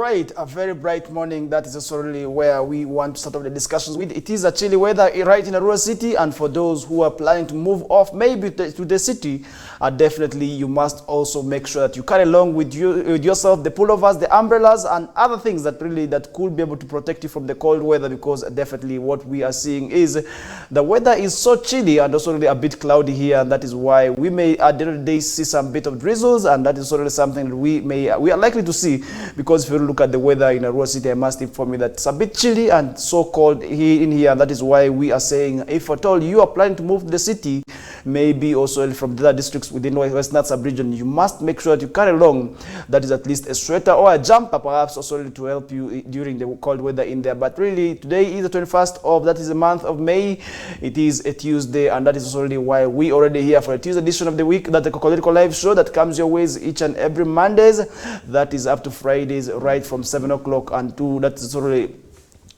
right, a very bright morning. That is also really where we want to start off the discussions with. It is a chilly weather right in a rural city, and for those who are planning to move off maybe to the city, definitely you must also make sure that you carry along with yourself the pullovers, the umbrellas, and other things that could be able to protect you from the cold weather, because definitely what we are seeing is the weather is so chilly and also really a bit cloudy here, and that is why we may at the end of the day see some bit of drizzles, and that is really something that we are likely to see, because if you look at the weather in a rural city, I must inform you that it's a bit chilly and so cold in here. That is why we are saying, if at all you are planning to move to the city, maybe also from the other districts within Western sub-region, you must make sure that you carry along, that is at least a sweater or a jumper, perhaps also to help you during the cold weather in there. But really, today is the 21st of, that is the month of May. It is a Tuesday, and that is already why we already here for a Tuesday edition of the week, that the KOKOLIRIKO live show that comes your ways each and every Mondays, that is up to Fridays, right from 7 o'clock until that is already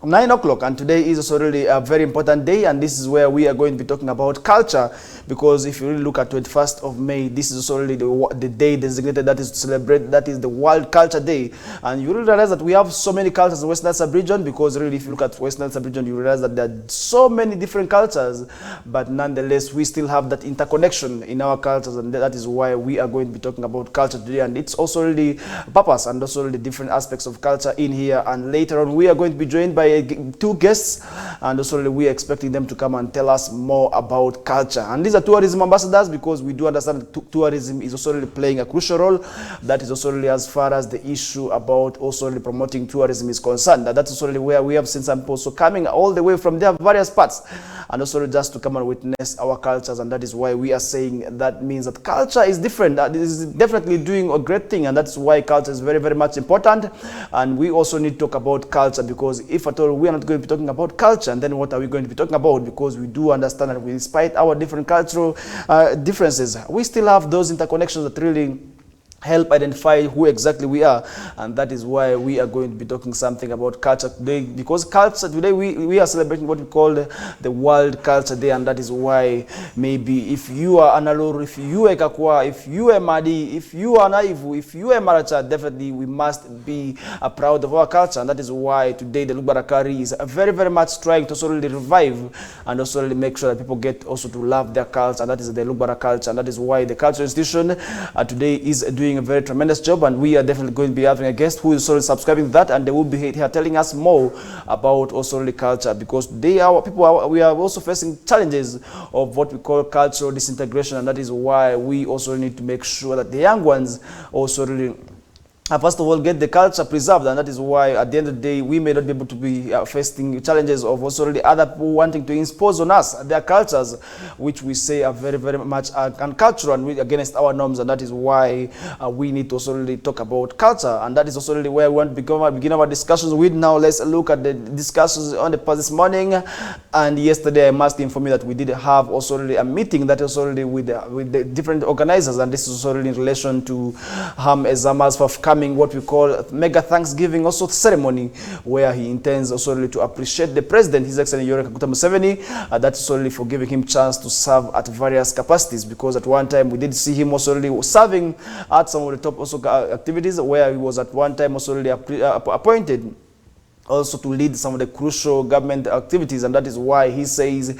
9 o'clock. And today is also really a very important day, and this is where we are going to be talking about culture, because if you really look at 21st of May, this is also really the day designated that is to celebrate, that is the World Culture Day. And you really realize that we have so many cultures in Western sub-region, because really if you look at Western sub-region, you realize that there are so many different cultures, but nonetheless we still have that interconnection in our cultures, and that is why we are going to be talking about culture today. And it's also really purpose and also really different aspects of culture in here. And later on we are going to be joined by two guests, and also we are expecting them to come and tell us more about culture. And these are tourism ambassadors, because we do understand that tourism is also really playing a crucial role. That is also really as far as the issue about also really promoting tourism is concerned. That's also really where we have seen some people also coming all the way from their various parts, and also just to come and witness our cultures. And that is why we are saying that means that culture is different. That is definitely doing a great thing, and that's why culture is very, very much important. And we also need to talk about culture, because if at all we are not going to be talking about culture, and then what are we going to be talking about? Because we do understand that despite our different cultural differences, we still have those interconnections that really help identify who exactly we are. And that is why we are going to be talking something about culture today, because culture today we are celebrating what we call the World Culture Day. And that is why maybe if you are Analur, if you are Kakwa, if you are Madi, if you are Naivu, if you are Maracha, definitely we must be proud of our culture. And that is why today the Lubarakari is very, very much trying to also really revive and also really make sure that people get also to love their culture, and that is the Lubara culture. And that is why the cultural institution today is doing a very tremendous job, and we are definitely going to be having a guest who is sort of subscribing to that, and they will be here telling us more about also the culture, because we are also facing challenges of what we call cultural disintegration. And that is why we also need to make sure that the young ones also really first of all get the culture preserved. And that is why at the end of the day we may not be able to be facing challenges of also really other people wanting to impose on us their cultures, which we say are very, very much uncultural and against our norms. And that is why we need to also really talk about culture, and that is also really where we want to begin our discussions with. Now let's look at the discussions on the this morning. And yesterday I must inform you that we did have also really a meeting that is already with the different organizers, and this is also really in relation to Ezama's forthcoming what we call mega Thanksgiving also ceremony, where he intends also really to appreciate the president, His Excellency Yoweri Kaguta Museveni. That's also really for giving him chance to serve at various capacities, because at one time we did see him also really serving at some of the top also activities, where he was at one time also really appointed also to lead some of the crucial government activities. And that is why he says,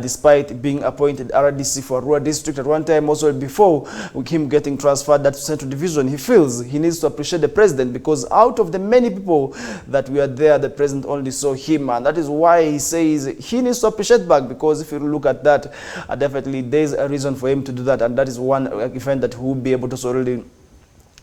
despite being appointed RDC for Rural District at one time, also before with him getting transferred that to Central Division, he feels he needs to appreciate the president, because out of the many people that were there, the president only saw him. And that is why he says he needs to appreciate back, because if you look at that, definitely there's a reason for him to do that. And that is one event that he will be able to so really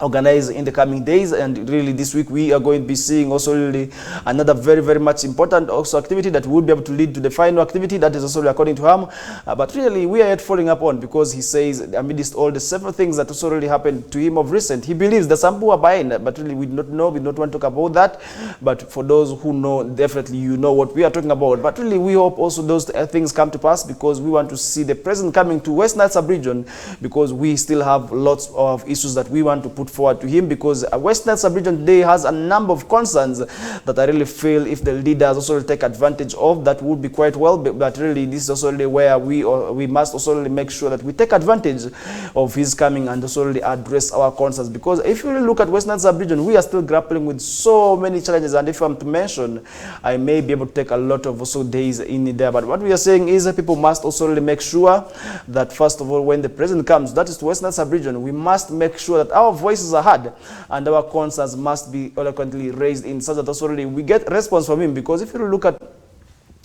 organize in the coming days. And really this week we are going to be seeing also really another very, very much important also activity that will be able to lead to the final activity that is also really according to him, but really we are yet following up on, because he says amidst all the several things that also really happened to him of recent, he believes that some people are buying that, but really we do not know, we don't want to talk about that. But for those who know, definitely you know what we are talking about. But really we hope also those things come to pass, because we want to see the president coming to West Nile sub-region, because we still have lots of issues that we want to put put forward to him, because West Nile sub-region today has a number of concerns that I really feel if the leaders also take advantage of, that would be quite well. But really, this is also really where we must also really make sure that we take advantage of his coming and also really address our concerns, because if you really look at West Nile sub-region, we are still grappling with so many challenges, and if I'm to mention, I may be able to take a lot of also days in there. But what we are saying is that people must also really make sure that first of all, when the president comes, that is to West Nile sub-region, we must make sure that our voices are heard and our concerns must be eloquently raised in such that also really we get response from him. Because if you look at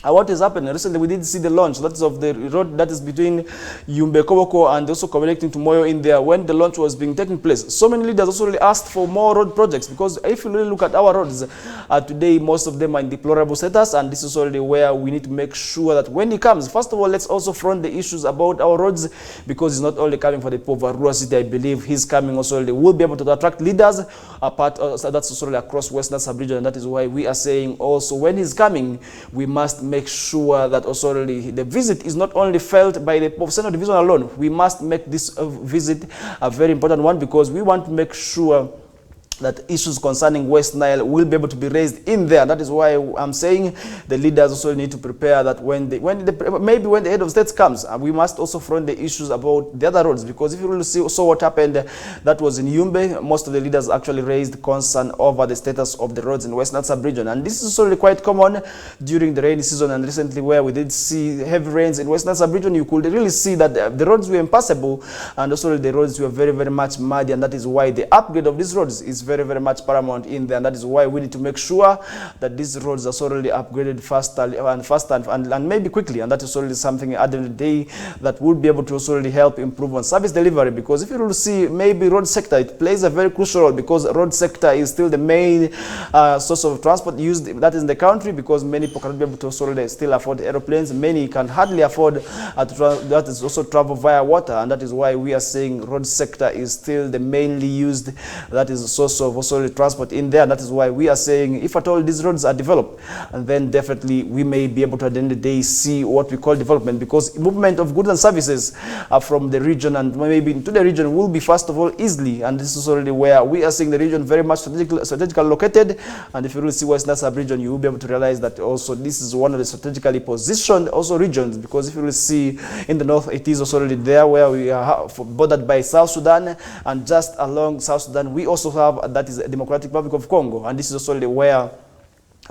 what is happening recently, we did see the launch, that is of the road that is between Yumbe Koboko and also connecting to Moyo in there. When the launch was being taking place, so many leaders also really asked for more road projects, because if you really look at our roads today, most of them are in deplorable status, and this is already where we need to make sure that when he comes, first of all, let's also front the issues about our roads, because he's not only coming for the poor of rural city. I believe he's coming also will be able to attract leaders apart that's also really across West Nile sub-region, and that is why we are saying also when he's coming, we must make sure that also really the visit is not only felt by the Central Division alone. We must make this visit a very important one, because we want to make sure that issues concerning West Nile will be able to be raised in there. That is why I'm saying the leaders also need to prepare that maybe when the head of states comes, we must also front the issues about the other roads, because if you really saw what happened, that was in Yumbe, most of the leaders actually raised concern over the status of the roads in West Nile sub-region, and this is already quite common during the rainy season. And recently, where we did see heavy rains in West Nile sub-region, you could really see that the roads were impassable, and also the roads were very, very much muddy, and that is why the upgrade of these roads is very, very much paramount in there, and that is why we need to make sure that these roads are already upgraded faster and maybe quickly, and that is already something at the end of the day that would be able to also really help improve on service delivery. Because if you will see, maybe road sector, it plays a very crucial role, because road sector is still the main source of transport used that is in the country, because many people cannot be able to also really still afford aeroplanes, many can hardly afford that is also travel via water, and that is why we are saying road sector is still the mainly used, that is a source of also transport in there. And that is why we are saying if at all these roads are developed, and then definitely we may be able to at the end of the day see what we call development, because movement of goods and services from the region and maybe into the region will be first of all easily, and this is already where we are seeing the region very much strategically located. And if you really see West Nile sub-region, you will be able to realize that also this is one of the strategically positioned also regions, because if you really see in the north, it is also already there where we are bordered by South Sudan, and just along South Sudan we also have that is the Democratic Republic of Congo, and this is also where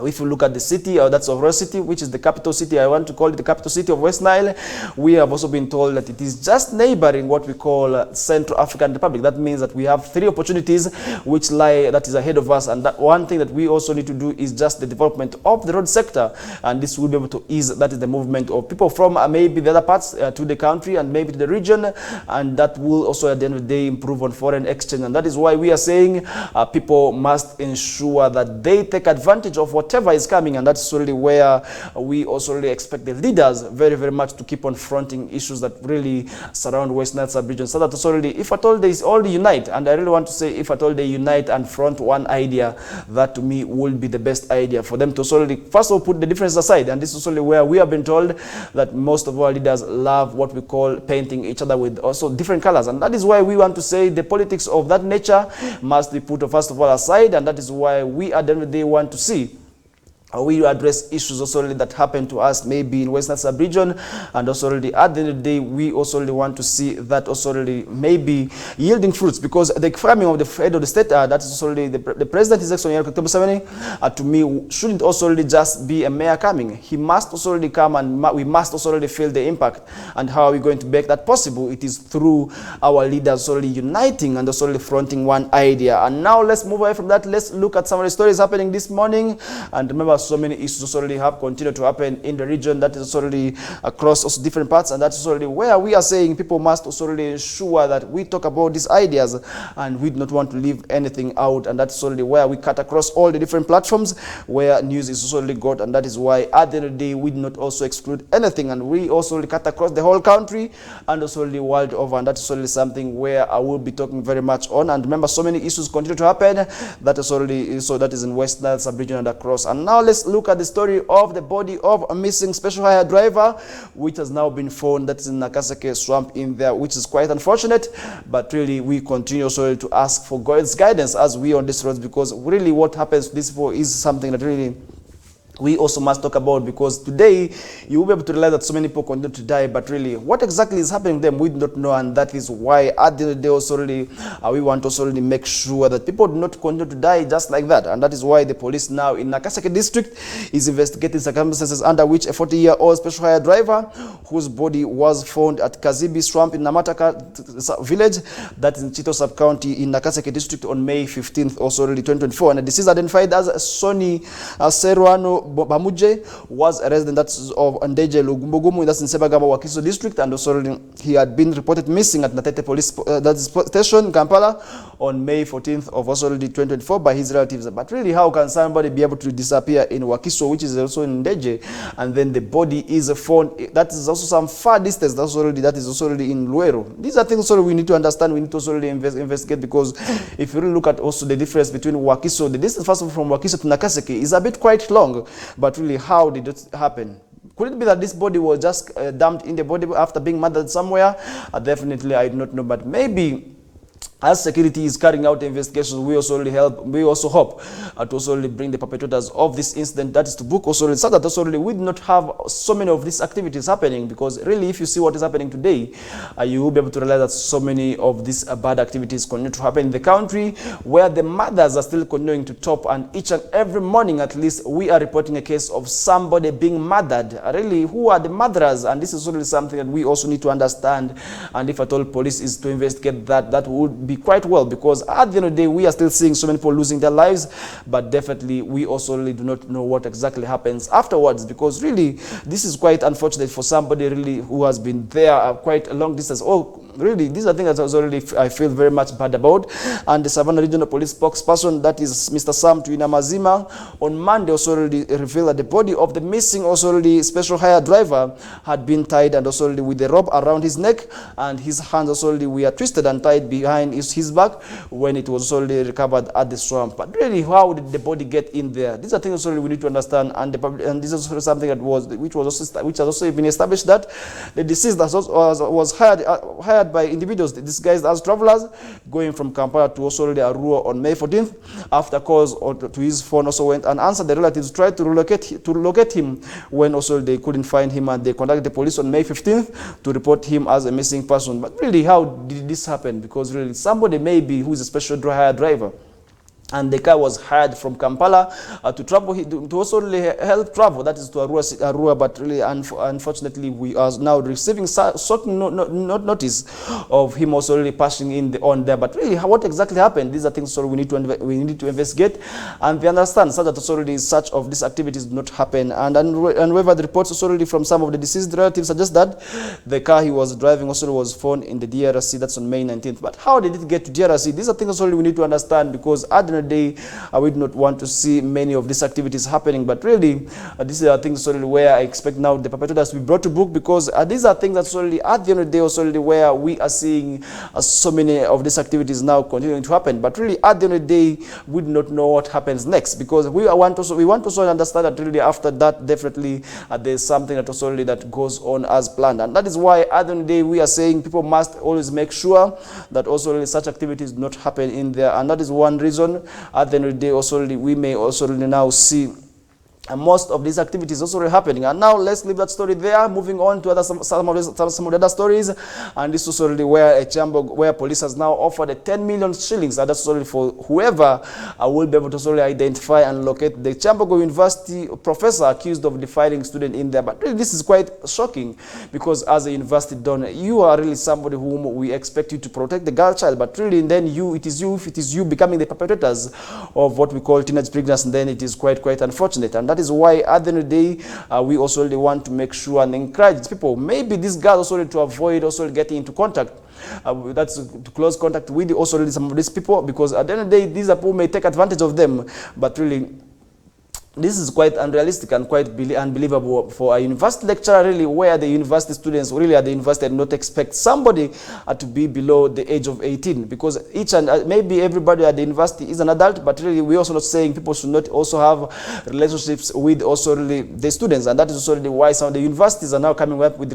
if you look at the city, that's Royal City, which is the capital city, I want to call it the capital city of West Nile, we have also been told that it is just neighboring what we call Central African Republic. That means that we have three opportunities which lie, that is ahead of us, and that one thing that we also need to do is just the development of the road sector, and this will be able to ease, that is the movement of people from maybe the other parts to the country and maybe to the region, and that will also at the end of the day improve on foreign exchange. And that is why we are saying people must ensure that they take advantage of whatever is coming, and that's really where we also really expect the leaders very, very much to keep on fronting issues that really surround West Nile sub-region, so that also really, if at all they all unite, and I really want to say if at all they unite and front one idea, that to me will be the best idea for them to also really first of all put the differences aside. And this is only where we have been told that most of our leaders love what we call painting each other with also different colors, and that is why we want to say the politics of that nature must be put first of all aside, and that is why we at the end of the day want to see we address issues also really that happen to us maybe in West Nile sub-region, and also really at the end of the day we also really want to see that also really maybe yielding fruits, because the framing of the head of the state, that is also really the president, His Excellency Dr. Museveni, to me shouldn't also really just be a mayor coming. He must also really come, and we must also really feel the impact. And how are we going to make that possible? It is through our leaders already uniting and also really fronting one idea. And now let's move away from that. Let's look at some of the stories happening this morning, and remember so many issues already have continued to happen in the region, that is already across also different parts, and that's already where we are saying people must also really ensure that we talk about these ideas and we do not want to leave anything out, and that's already where we cut across all the different platforms where news is also really got, and that is why at the end of the day we do not also exclude anything, and we also really cut across the whole country and also the world over, and that's already something where I will be talking very much on. And remember, so many issues continue to happen, that is already, so that is in West Nile sub-region and across. And now let's look at the story of the body of a missing special hire driver, which has now been found. That is in Nakaseke swamp in there, which is quite unfortunate. But really, we continue also to ask for God's guidance as we on this road, because really what happens to these people is something that really we also must talk about, because today you will be able to realize that so many people continue to die, but really what exactly is happening to them we do not know. And that is why at the end of the day also really we want to also really make sure that people do not continue to die just like that. And that is why the police now in Nakaseke district is investigating circumstances under which a 40-year-old special hire driver whose body was found at Kazibi swamp in Namataka village, that is in Chito sub-county in Nakaseke district on May 15th also really 2024. And the deceased identified as Sonny Serwano Bamuje was a resident that's of Ndeje Lugumbugumu, that's in Sebagamba, Wakiso district, and also he had been reported missing at Natete police station, Kampala, on May 14th of also 2024 by his relatives. But really, how can somebody be able to disappear in Wakiso, which is also in Ndeje, and then the body is found? That is also some far distance. That is also in Luero. These are things also we need to understand. We need to also investigate, because if you really look at also the difference between Wakiso, the distance first of all from Wakiso to Nakaseke is a bit quite long. But really, how did it happen? Could it be that this body was just dumped in the body after being murdered somewhere? Definitely, I do not know. But maybe as security is carrying out the investigations, we also hope to also bring the perpetrators of this incident, that is to book also, so that also we do not have so many of these activities happening. Because really, if you see what is happening today, you will be able to realize that so many of these bad activities continue to happen in the country, where the mothers are still continuing to top, and each and every morning at least we are reporting a case of somebody being murdered. Really, who are the murderers? And this is really something that we also need to understand. And if at all police is to investigate that, that would be quite well, because at the end of the day we are still seeing so many people losing their lives, but definitely we also really do not know what exactly happens afterwards, because really this is quite unfortunate for somebody really who has been there quite a long distance. Really, these are things that already I feel very much bad about. And the Savannah Regional Police spokesperson, that is Mr. Sam Tuinamazima, on Monday also already revealed that the body of the missing also already special hire driver had been tied, and also already with a rope around his neck, and his hands also already were twisted and tied behind his back when it was already recovered at the swamp. But really, how did the body get in there? These are things also we need to understand, and this is also something that which has also been established, that the deceased was hired by individuals disguised as travelers going from Kampala to also Arua on May 14th. After calls to his phone also went unanswered, the relatives tried to locate him when also they couldn't find him, and they contacted the police on May 15th to report him as a missing person. But really, how did this happen? Because really, somebody maybe who is a special hire driver, and the car was hired from Kampala to travel, to also help travel, that is to Arua. But really, unfortunately, we are now receiving certain notice of him also really passing in on there. But really, what exactly happened? These are things we need to investigate and we understand, so that also really such of these activities do not happen. And whether the reports also really from some of the deceased relatives suggest that the car he was driving also was found in the DRC. That's on May 19th. But how did it get to DRC? These are things also we need to understand, because at the day we do not want to see many of these activities happening. But really, these are things solely where I expect now the perpetrators to be brought to book, because these are things that solely at the end of the day also where we are seeing so many of these activities now continuing to happen. But really, at the end of the day, we do not know what happens next, because we want to understand that really after that, definitely there's something that also really that goes on as planned. And that is why at the end of the day we are saying people must always make sure that also really such activities do not happen in there. And that is one reason at the end of the day also we may also now see and most of these activities also happening. And now let's leave that story there. Moving on to some of the other stories. And this is already where police has now offered 10 million shillings. And that's already for whoever will be able to solely identify and locate the Chambogo University professor accused of defiling student in there. But really, this is quite shocking, because as a university donor, you are really somebody whom we expect you to protect the girl child. But really, then if it is you becoming the perpetrators of what we call teenage pregnancy, then it is quite unfortunate. And that is why at the end of the day we also really want to make sure and encourage people, maybe these girls also to avoid also getting into contact that's to close contact with also really some of these people, because at the end of the day these people may take advantage of them. But really, this is quite unrealistic and quite unbelievable for a university lecturer, really, where the university students really at the university do not expect somebody to be below the age of 18, because each and maybe everybody at the university is an adult, but really we're also not saying people should not also have relationships with also really the students. And that is also really why some of the universities are now coming up with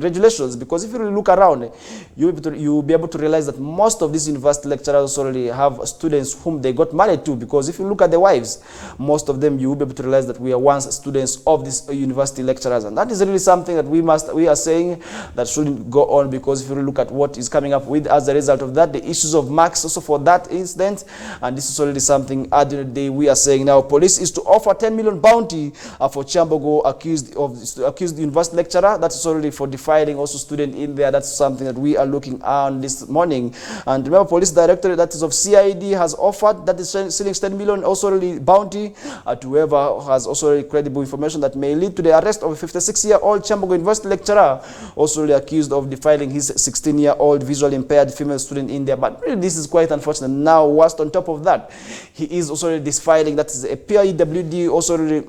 regulations, because if you really look around, you'll be able to realize that most of these university lecturers already have students whom they got married to, because if you look at the wives, most of them, you will be able to realize that we are once students of these university lecturers. And that is really something that we are saying that shouldn't go on, because if you look at what is coming up with as a result of that, the issues of marks also for that incident, and this is already something at the end of the day we are saying now police is to offer 10 million bounty for Chambogo accused university lecturer. That's already for defiling also student in there. That's something that we are looking on this morning. And remember, police directorate, that is of CID, has offered that is selling 10 million also really bounty to whoever has also credible information that may lead to the arrest of a 56-year-old Chambogo University lecturer, also accused of defiling his 16-year-old visually impaired female student in there. But really, this is quite unfortunate. Now, worst on top of that, he is also defiling, that is a PIWD, also really,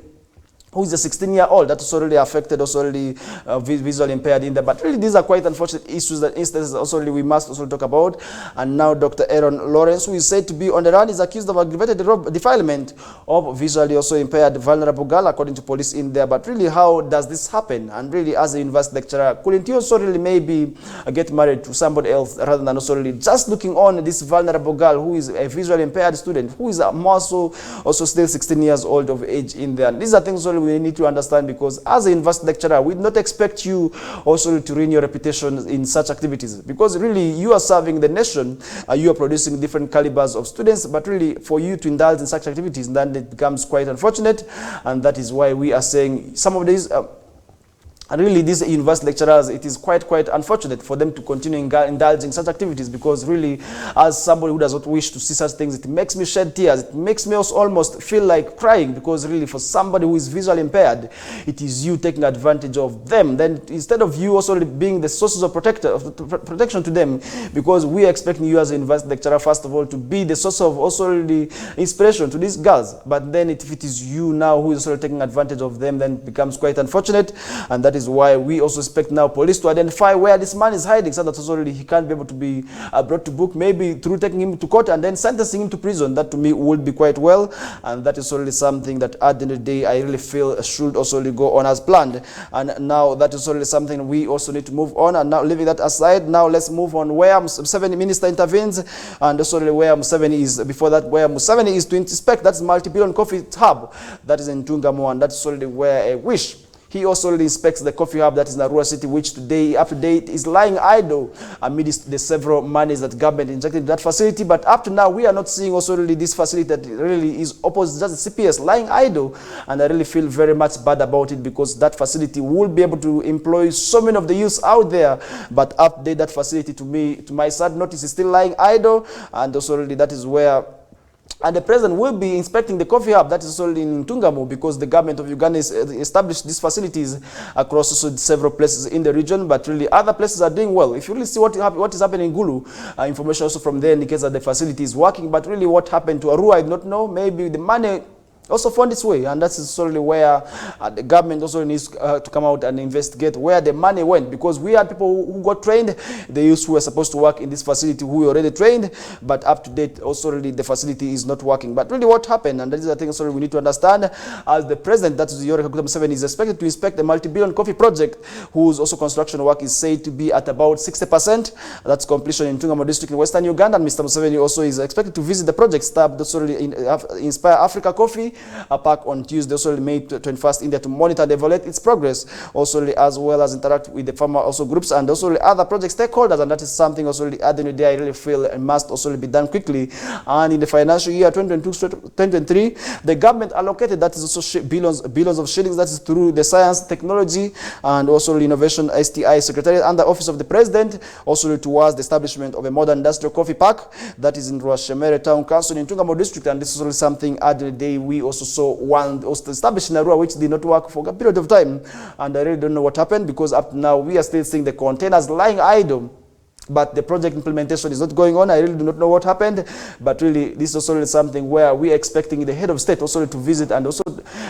who is a 16-year-old that is already affected, also already visually impaired in there. But really, these are quite unfortunate issues, that instances also really we must also talk about. And now Dr. Aaron Lawrence, who is said to be on the run, is accused of aggravated defilement of visually also impaired vulnerable girl, according to police in there. But really, how does this happen? And really, as a university lecturer, couldn't you also really maybe get married to somebody else rather than also really just looking on this vulnerable girl who is a visually impaired student, who is also still 16 years old of age in there? And these are things we need to understand, because as a university lecturer, we do not expect you also to ruin your reputation in such activities, because really you are serving the nation, you are producing different calibers of students, but really for you to indulge in such activities, then it becomes quite unfortunate. And that is why we are saying some of these and really, these university lecturers, it is quite unfortunate for them to continue indulging such activities, because really, as somebody who does not wish to see such things, it makes me shed tears. It makes me also almost feel like crying, because really, for somebody who is visually impaired, it is you taking advantage of them. Then instead of you also being the sources of protection to them, because we are expecting you as a university lecturer, first of all, to be the source of also the inspiration to these girls. But then if it is you now who is also taking advantage of them, then it becomes quite unfortunate. And that is why we also expect now police to identify where this man is hiding, so that already he can't be able to be brought to book, maybe through taking him to court and then sentencing him to prison. That to me would be quite well, and that is already something that at the end of the day I really feel should also go on as planned. And now that is already something we also need to move on. And now, leaving that aside, now let's move on where Museveni minister intervenes, and also where Museveni is, before that, where Museveni is to inspect that multi-billion coffee hub that is in Tungamo, and that's already where I wish he also already inspects the coffee hub that is in Arua City, which today, up to date, is lying idle amidst the several monies that government injected into that facility. But up to now, we are not seeing also really this facility that really is opposite just the CPS lying idle. And I really feel very much bad about it, because that facility will be able to employ so many of the youths out there. But update that facility, to my sad notice, is still lying idle. And also really that is where, and the president will be inspecting the coffee hub that is sold in Tungamo, because the government of Uganda has established these facilities across also several places in the region. But really other places are doing well. If you really see what is happening in Gulu, information also from there indicates that the facility is working. But really what happened to Arua, I do not know. Maybe the money also found its way, and that's solely where the government also needs to come out and investigate where the money went, because we had people who got trained, the youths who were supposed to work in this facility who were already trained, but up to date also really the facility is not working. But really what happened, and that is the thing also we need to understand, as the president, that is Yoweri Kaguta Museveni, is expected to inspect the multi-billion coffee project, whose also construction work is said to be at about 60%. That's completion in Tungamo district in Western Uganda. And Mr. Museveni also is expected to visit the project stabbed also in Inspire Africa Coffee Park on Tuesday, also May 21st, in there to monitor and evaluate its progress, also as well as interact with the farmer also groups and also other project stakeholders. And that is something also at the end of the day I really feel it must also be done quickly. And in the financial year 2022-2023, the government allocated, that is also billions of shillings, that is through the Science, Technology and also Innovation STI Secretariat and the Office of the President, also towards the establishment of a modern industrial coffee park that is in Rwashemere Town Council in Tungamo District. And this is also something at the end of the day we also saw one was established in Arua, which did not work for a period of time, and I really don't know what happened, because up to now we are still seeing the containers lying idle but the project implementation is not going on. I really do not know what happened, but really this is also something where we are expecting the head of state also to visit and also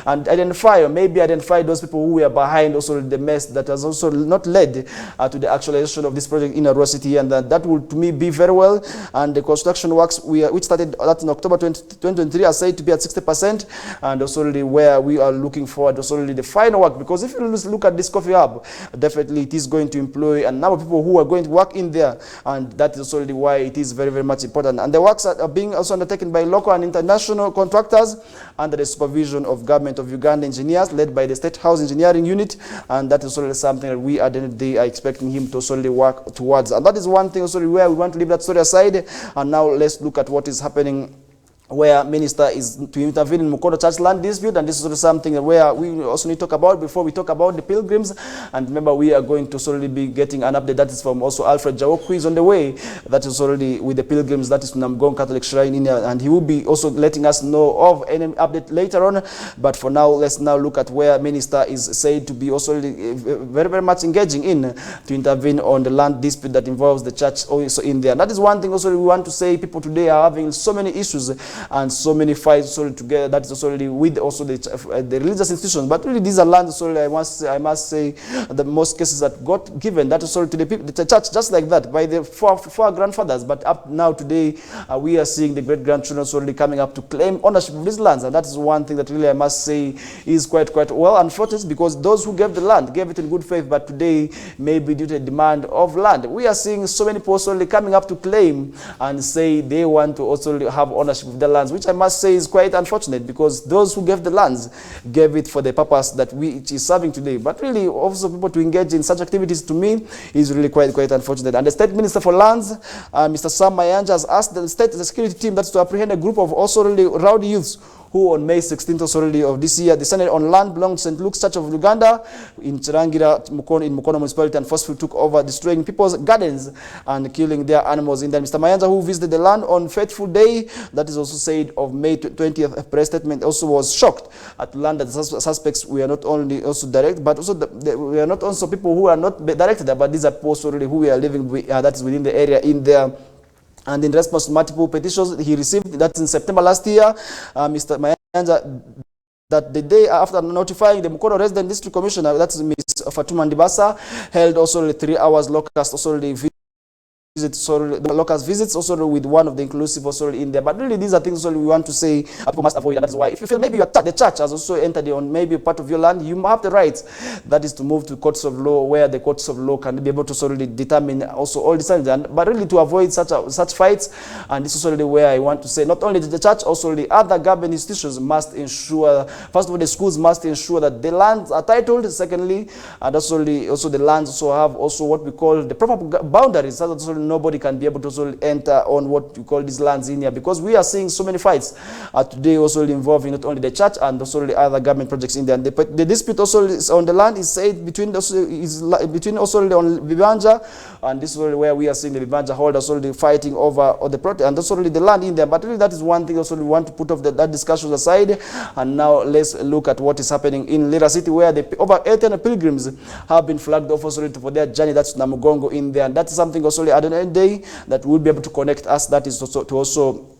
identify, or maybe identify those people who were behind also the mess that has also not led to the actualization of this project in Arua City, and that will to me be very well. And the construction works which started that in October 2023 are said to be at 60%, and also really where we are looking forward also really the final work, because if you look at this coffee hub, definitely it is going to employ a number of people who are going to work in there, and that is also why it is very, very much important. And the works are being also undertaken by local and international contractors under the supervision of Government of Uganda engineers led by the State House Engineering Unit, and that is also something that we at the end of the day are expecting him to also work towards. And that is one thing also where we want to leave that story aside, and now let's look at what is happening where minister is to intervene in Mukono Church land dispute, and this is also something where we also need to talk about before we talk about the pilgrims. And remember, we are going to solely be getting an update that is from also Alfred Jawok, who is on the way. That is already with the pilgrims, that is Namgong Catholic Shrine in here, and he will be also letting us know of any update later on. But for now, let's now look at where minister is said to be also very, very much engaging in to intervene on the land dispute that involves the church also in there. And that is one thing also we want to say. People today are having so many issues and so many fights also together. That is also with also the religious institutions, but really these are lands. So I must say the most cases that got given that is also to the people, the church, just like that by the four grandfathers. But up now today, we are seeing the great grandchildren slowly coming up to claim ownership of these lands, and that is one thing that really I must say is quite well unfortunate, because those who gave the land gave it in good faith, but today maybe due to the demand of land, we are seeing so many people slowly coming up to claim and say they want to also have ownership of the lands, which I must say is quite unfortunate, because those who gave the lands gave it for the purpose that which is serving today. But really also people to engage in such activities to me is really quite unfortunate. And the State Minister for Lands, Mr. Sam Mayanja, has asked the state security team that's to apprehend a group of also really rowdy youths who on May 16th also of this year descended on land belonging to St. Luke's Church of Uganda in Chirangira, in Mukono municipality, and forcefully took over, destroying people's gardens and killing their animals in there. Mr. Mayanja, who visited the land on Faithful Day, that is also said of May 20th, a press statement, also was shocked at land that the suspects were not only also direct, but also we are not also people who are not directed, but these are people already who are living that is within the area in there. And in response to multiple petitions he received, that's in September last year, Mr. Mayanja, that the day after notifying the Mukono Resident District Commissioner, that's Ms. Fatuma Ndibasa, held also 3 hours locust also locust visits also with one of the inclusive also in there. But really these are things also we want to say people must avoid, and that's why if you feel maybe the church has also entered on maybe part of your land, you have the right that is to move to courts of law, where the courts of law can be able to solely determine also all these things, but really to avoid such fights. And this is also where I want to say not only the church, also the other government institutions must ensure, first of all the schools must ensure that the lands are titled, secondly, and also the lands also have also what we call the proper boundaries, so that nobody can be able to also enter on what you call these lands in here, because we are seeing so many fights today also involving not only the church and also the other government projects in there. And the dispute also is on the land is said between also on Vibanja, and this is where we are seeing the Vibanja holders also fighting over the project and also the land in there. But really that is one thing also we want to put off that discussion aside. And now let's look at what is happening in Lira City, where the over 800 pilgrims have been flagged off also for their journey. That's Namugongo in there, and that is something also at the end of the day that will be able to connect us. That is also to also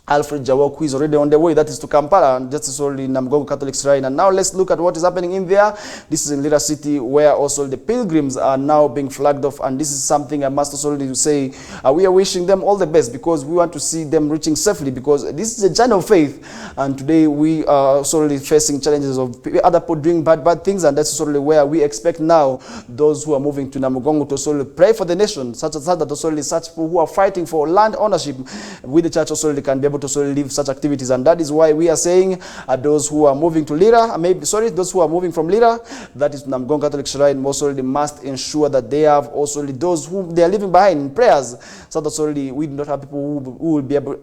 Alfred Jawok, who is already on the way, that is to Kampala, and that is already Namgongo Catholic Shrine. And now let's look at what is happening in there. This is in Lira City, where also the pilgrims are now being flagged off, and this is something I must also say, we are wishing them all the best, because we want to see them reaching safely, because this is a journey of faith, and today we are also facing challenges of other people doing bad things, and that's also where we expect now those who are moving to Namugongo to also pray for the nation, such that also such people who are fighting for land ownership with the church also can be able to also leave such activities. And that is why we are saying those who are moving to Lira, those who are moving from Lira, that is Namgongo Catholic Shrine, also must ensure that they have also those who they are leaving behind in prayers, so that already we do not have people who will be able,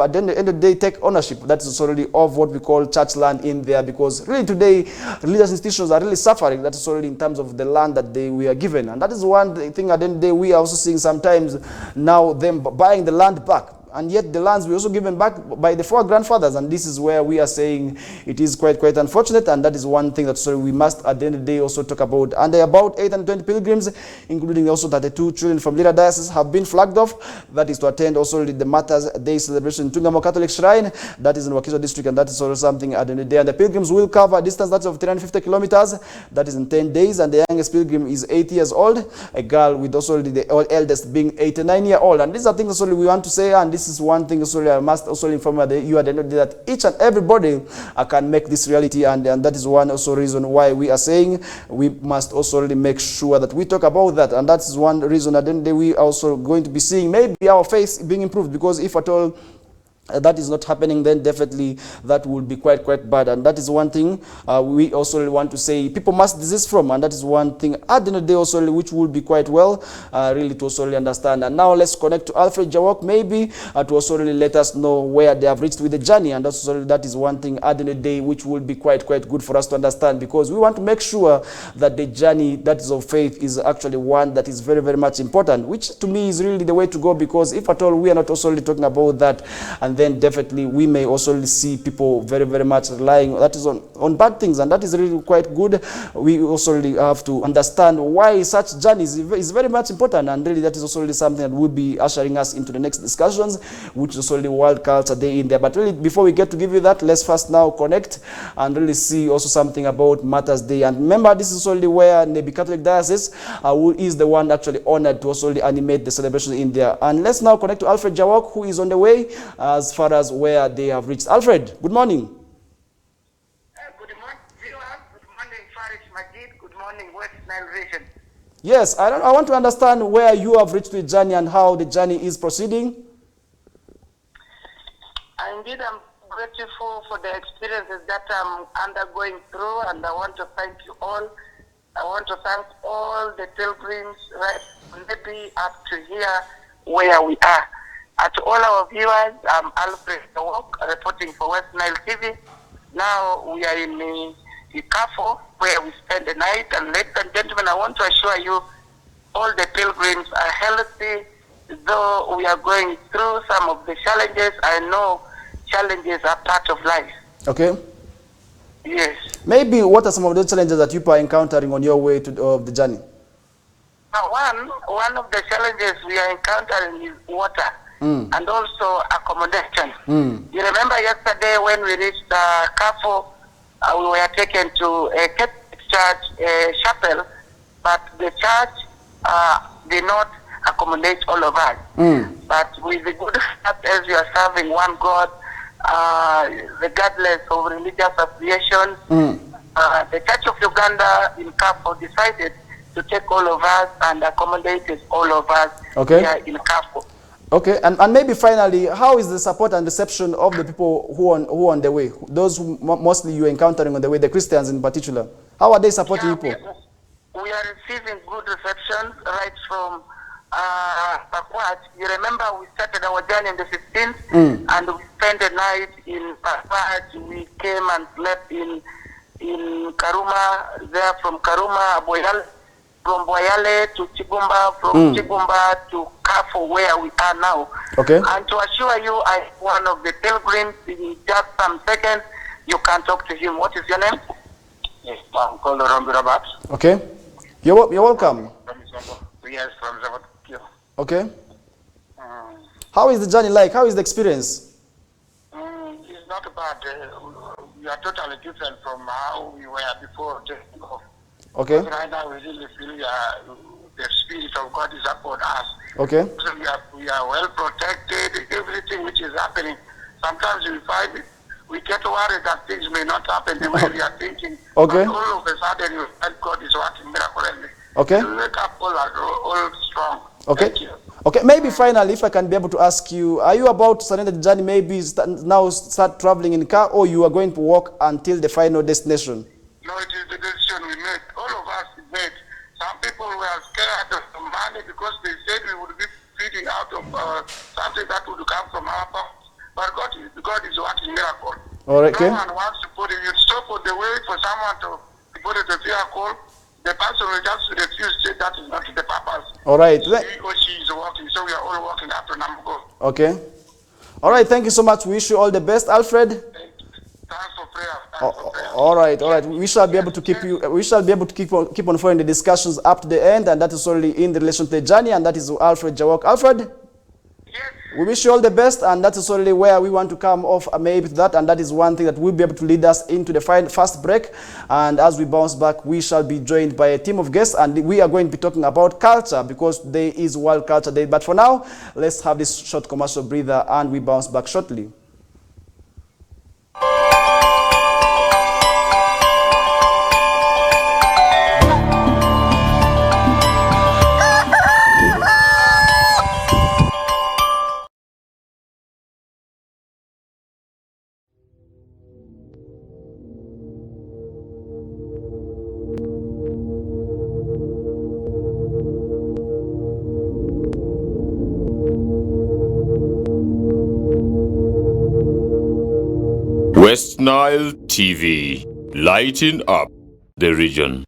at the end of the day, take ownership. That is already of what we call church land in there, because really today religious institutions are really suffering. That is already in terms of the land that we are given, and that is one thing at the end of the day we are also seeing sometimes now them buying the land back. and yet the lands were also given back by the foregrandfathers, and this is where we are saying it is quite unfortunate, and that is one thing that we must at the end of the day also talk about. And about 820 pilgrims, including also 32 children from Lira Diocese, have been flagged off. That is to attend also the Martyrs' Day celebration in Tungamo Catholic Shrine, that is in Wakiso district, and that is also something at the end of the day. And the pilgrims will cover a distance that of 350 kilometers, that is in 10 days, and the youngest pilgrim is 8 years old, a girl with also the eldest being 89-year-old. And these are things also we want to say, and this is one thing also I must also inform you at the end of the day, that each and everybody can make this reality, and that is one also reason why we are saying we must also really make sure that we talk about that. And that is one reason at the end of the day we are also going to be seeing maybe our faith being improved, because if at all that is not happening, then definitely that would be quite bad. And that is one thing we also really want to say people must desist from, and that is one thing at the end of the day also really, which would be quite well really to also really understand. And now let's connect to Alfred Jawok, maybe to also really let us know where they have reached with the journey. And also that is one thing at the end of the day which will be quite good for us to understand, because we want to make sure that the journey that is of faith is actually one that is very much important, which to me is really the way to go, because if at all we are not also really talking about that, and then definitely we may also see people very much relying that is on bad things, and that is really quite good. We also really have to understand why such journeys is very much important, and really that is also really something that will be ushering us into the next discussions, which is also the World Culture Day in there. But really before we get to give you that, let's first now connect and really see also something about Martyrs' Day. And remember, this is only where Nebi Catholic Diocese who is the one actually honored to also really animate the celebration in there. And let's now connect to Alfred Jawok, who is on the way as far as where they have reached. Alfred, good morning. Good morning, viewers. Good morning, Faris Majid. Good morning, West Nile Region. Yes, I want to understand where you have reached the journey and how the journey is proceeding. Indeed, I'm grateful for the experiences that I'm undergoing through, and I want to thank you all. I want to thank all the pilgrims right maybe up to here where we are. To all our viewers, I'm Alfred Jawok, reporting for West Nile TV. Now we are in Ikafo, where we spend the night. And ladies and gentlemen, I want to assure you, all the pilgrims are healthy, though we are going through some of the challenges. I know challenges are part of life. Okay. Yes. Maybe what are some of those challenges that you are encountering on your way to the journey? Now, one of the challenges we are encountering is water. And also accommodation. You remember yesterday when we reached Kafo, we were taken to a Catholic church chapel, but the church did not accommodate all of us. But with the good heart, as we are serving one God, regardless of religious affiliations, the Church of Uganda in Kafo decided to take all of us and accommodate all of us here in Kafo. Okay, and maybe finally, how is the support and reception of the people who are on the way? Those who mostly you are encountering on the way, the Christians in particular. How are they supporting you? We are receiving good reception right from Pakwach. You remember we started our journey on the 15th, and we spent the night in Pakwach. We came and slept in Karuma, there from Karuma, Boyale. From Boyale to Chibumba, from Chibumba to Kafo, where we are now. Okay. And to assure you, I'm one of the pilgrims. In just some seconds, you can talk to him. What is your name? Yes, I'm called Robert. Okay. You're welcome. Yes, from Zavatokyo. Okay. How is the journey like? How is the experience? It's not bad. We are totally different from how we were before taking off. Okay. Right now, we really feel the Spirit of God is upon us. Okay. So we are well protected. Everything which is happening, sometimes we find we get worried that things may not happen the way we are thinking. Okay. But all of a sudden, you find God is working miraculously. Okay. We wake up all strong. Okay. Thank you. Okay. Maybe finally, if I can be able to ask you, are you about to surrender the journey? Maybe now start traveling in car, or you are going to walk until the final destination? No, it is the decision we made. All of us made. Some people were scared of the money because they said we would be feeding out of something that would come from our pockets. But God is working miracle. All right, okay. No one wants to put it. You stop on the way for someone to put it in the vehicle. The person will just refuse to say that is not the purpose. All right. He or she is working, so we are all working after Namugo. Okay. All right, thank you so much. We wish you all the best, Alfred. Thanks for prayer. Thanks for prayer. All right. We shall be able to keep you. We shall be able to keep on following the discussions up to the end, and that is only in relation to the journey, and that is Alfred Jawok. Alfred, Yes. we wish you all the best, and that is only where we want to come off maybe to that, and that is one thing that will be able to lead us into the first break. And as we bounce back, we shall be joined by a team of guests, and we are going to be talking about culture because there is World Culture Day. But for now, let's have this short commercial breather, and we bounce back shortly. West Nile TV, lighting up the region.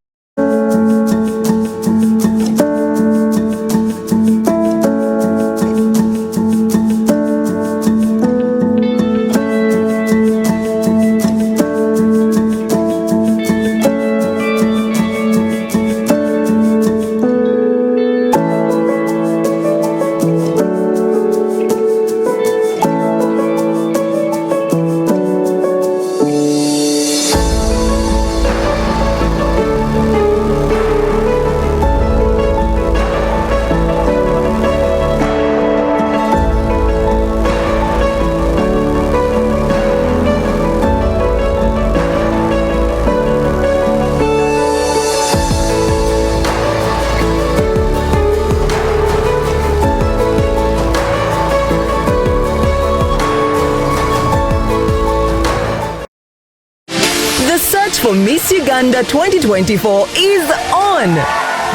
For Miss Uganda 2024 is on.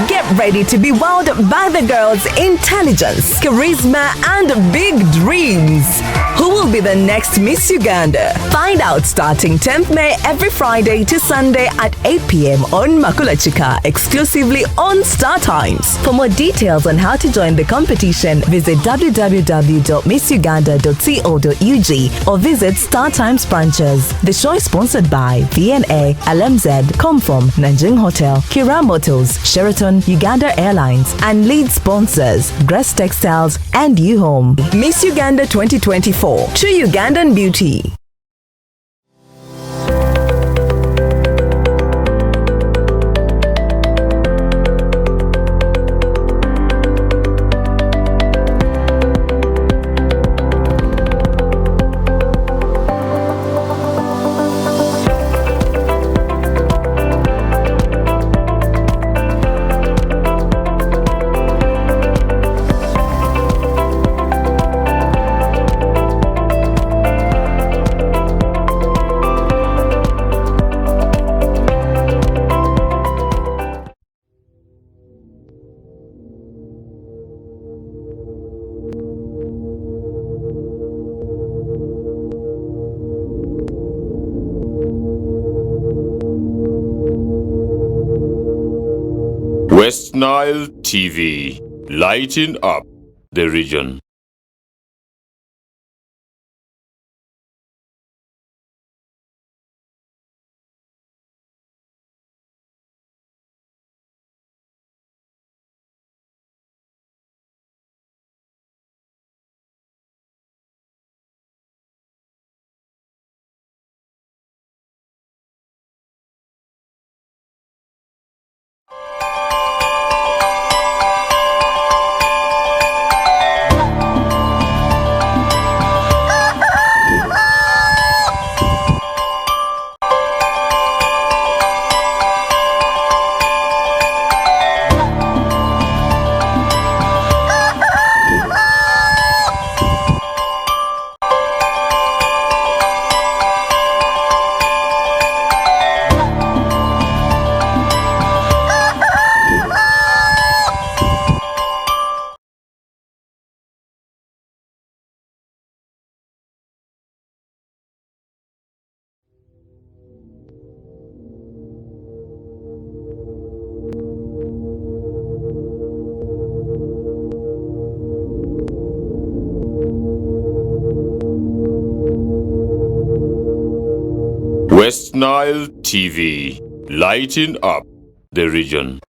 Get ready to be wowed by the girls' intelligence, charisma, and big dreams. Who will be the next Miss Uganda? Find out starting 10th May every Friday to Sunday at 8 p.m. on Makula Chika, exclusively on Star Times. For more details on how to join the competition, visit www.missuganda.co.ug or visit Star Times branches. The show is sponsored by VNA, LMZ, Comform, Nanjing Hotel, Kira Motors, Sheraton, Uganda Airlines, and lead sponsors Grace Textiles and U-Home. Miss Uganda 2024, true Ugandan beauty. West Nile TV, lighting up the region. West Nile TV, lighting up the region.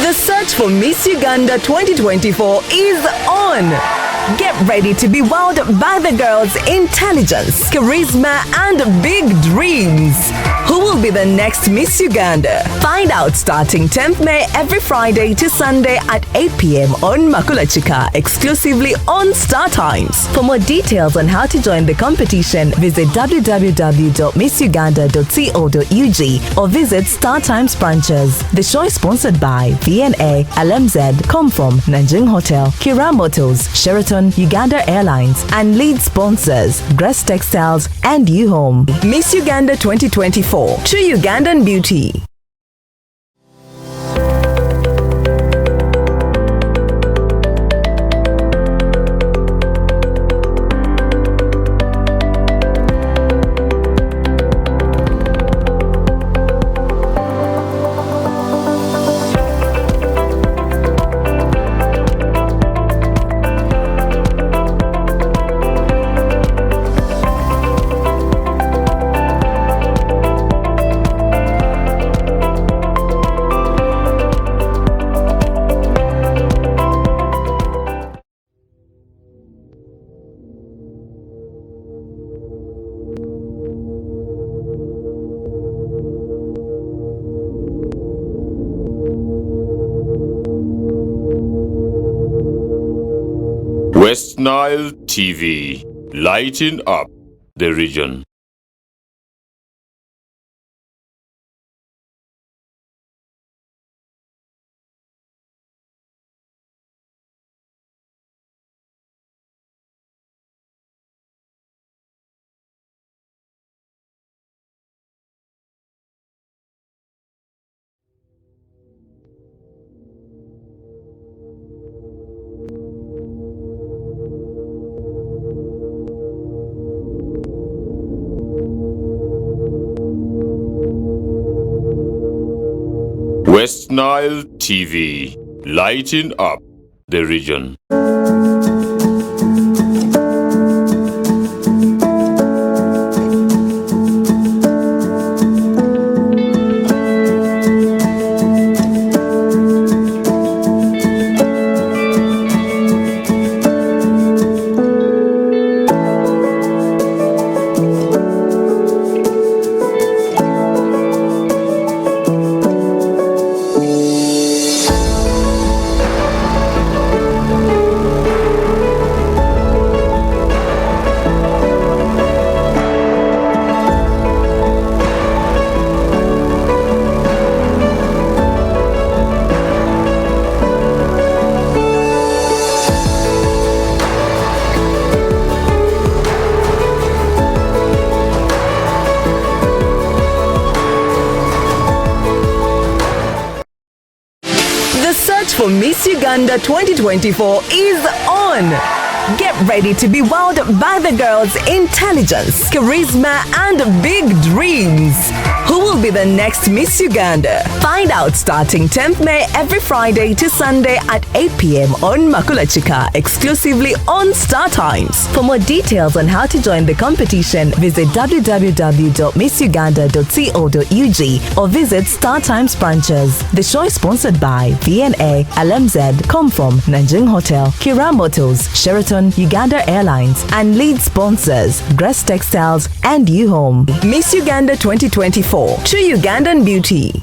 The search for Miss Uganda 2024 is on. Get ready to be wowed by the girls' intelligence, charisma, and big dreams. Who will be the next Miss Uganda? Find out starting 10th May every Friday to Sunday at 8 p.m. on Makulachika, exclusively on Star Times. For more details on how to join the competition, visit www.missuganda.co.ug or visit Star Times branches. The show is sponsored by VNA, LMZ, Comform, Nanjing Hotel, Kira Motors, Sheraton, Uganda Airlines, and lead sponsors Grace Textiles and U-Home. Miss Uganda 2024, true Ugandan beauty. West Nile TV, lighting up the region. West Nile TV, lighting up the region. The search for Miss Uganda 2024 is on. Get ready to be wowed by the girls' intelligence, charisma, and big dreams. Who will be the next Miss Uganda? Find out starting 10th May every Friday to Sunday at 8 p.m. on Makulachika, exclusively on Star Times. For more details on how to join the competition, visit www.missuganda.co.ug or visit Star Times branches. The show is sponsored by VNA, LMZ, Comform, Nanjing Hotel, Kira Motors, Sheraton, Uganda Airlines, and lead sponsors Grace Textiles and U-Home. Miss Uganda 2024, true Ugandan beauty.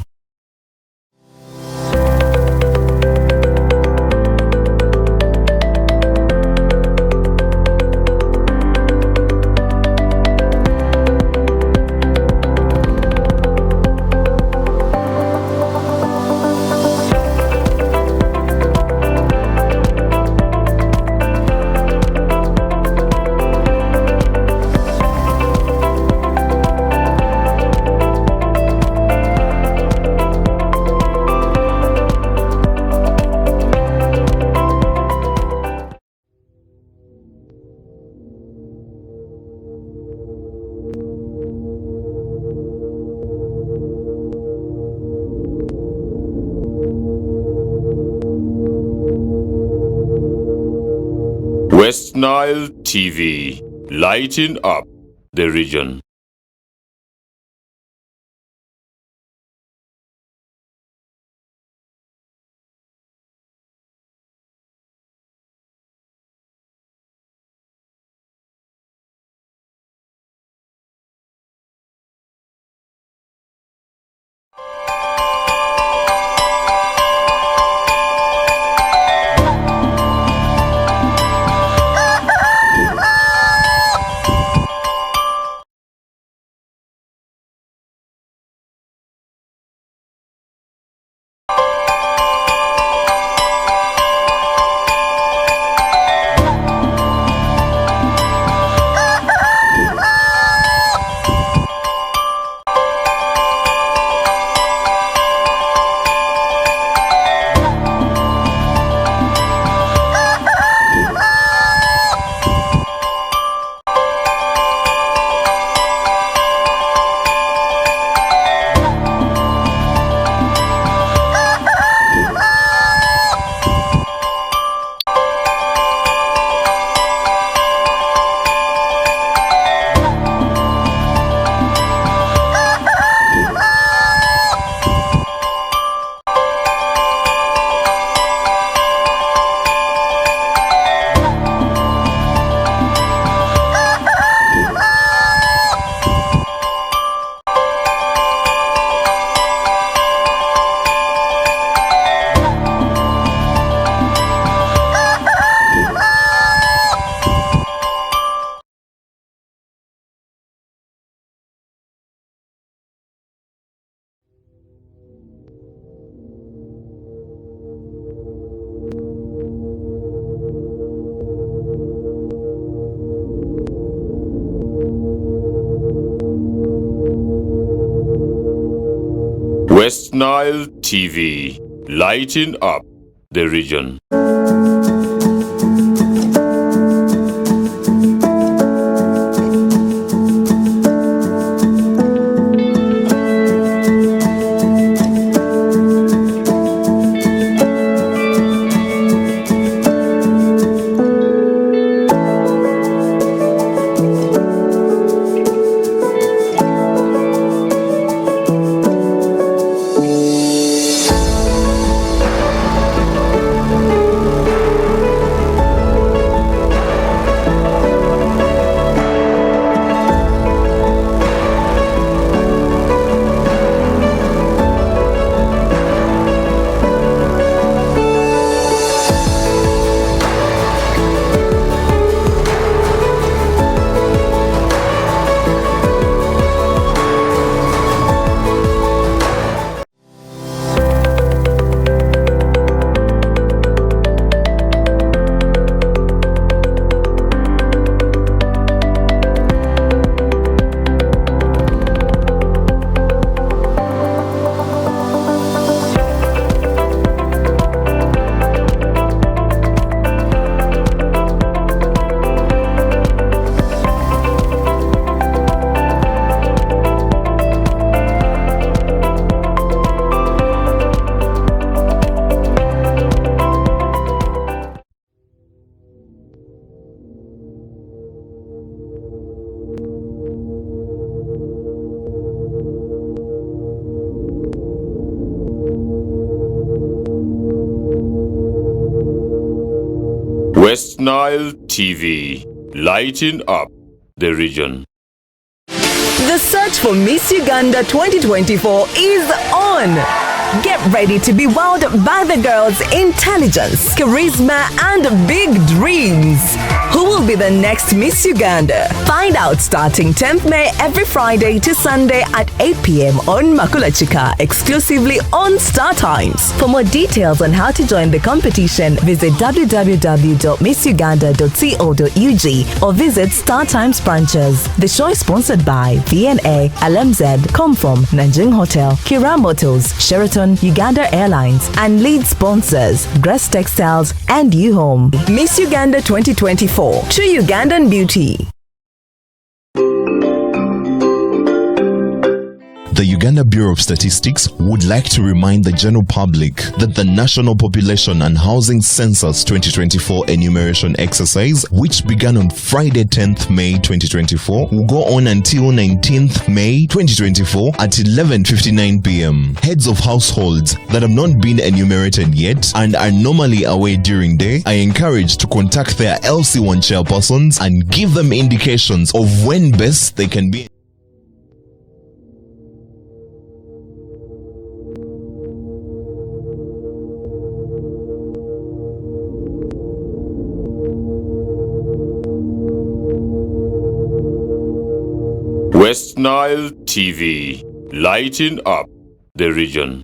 West Nile TV, lighting up the region. West Nile TV, lighting up the region. West Nile TV, lighting up the region. The search for Miss Uganda 2024 is on. Get ready to be wowed by the girls' intelligence, charisma, and big dreams. Who will be the next Miss Uganda? Find out starting 10th May every Friday to Sunday at 8 p.m. on Makulachika, exclusively on Star Times. For more details on how to join the competition, visit www.missuganda.co.ug or visit Star Times branches. The show is sponsored by VNA, LMZ, Comform, Nanjing Hotel, Kira Motors, Sheraton, Uganda Airlines, and lead sponsors, Grace Textiles and U-Home. Miss Uganda 2024, true Ugandan beauty. The Uganda Bureau of Statistics would like to remind the general public that the National Population and Housing Census 2024 enumeration exercise, which began on Friday 10th May 2024, will go on until 19th May 2024 at 11:59 p.m. Heads of households that have not been enumerated yet and are normally away during day are encouraged to contact their LC1 chairpersons and give them indications of when best they can be. West Nile TV, lighting up the region.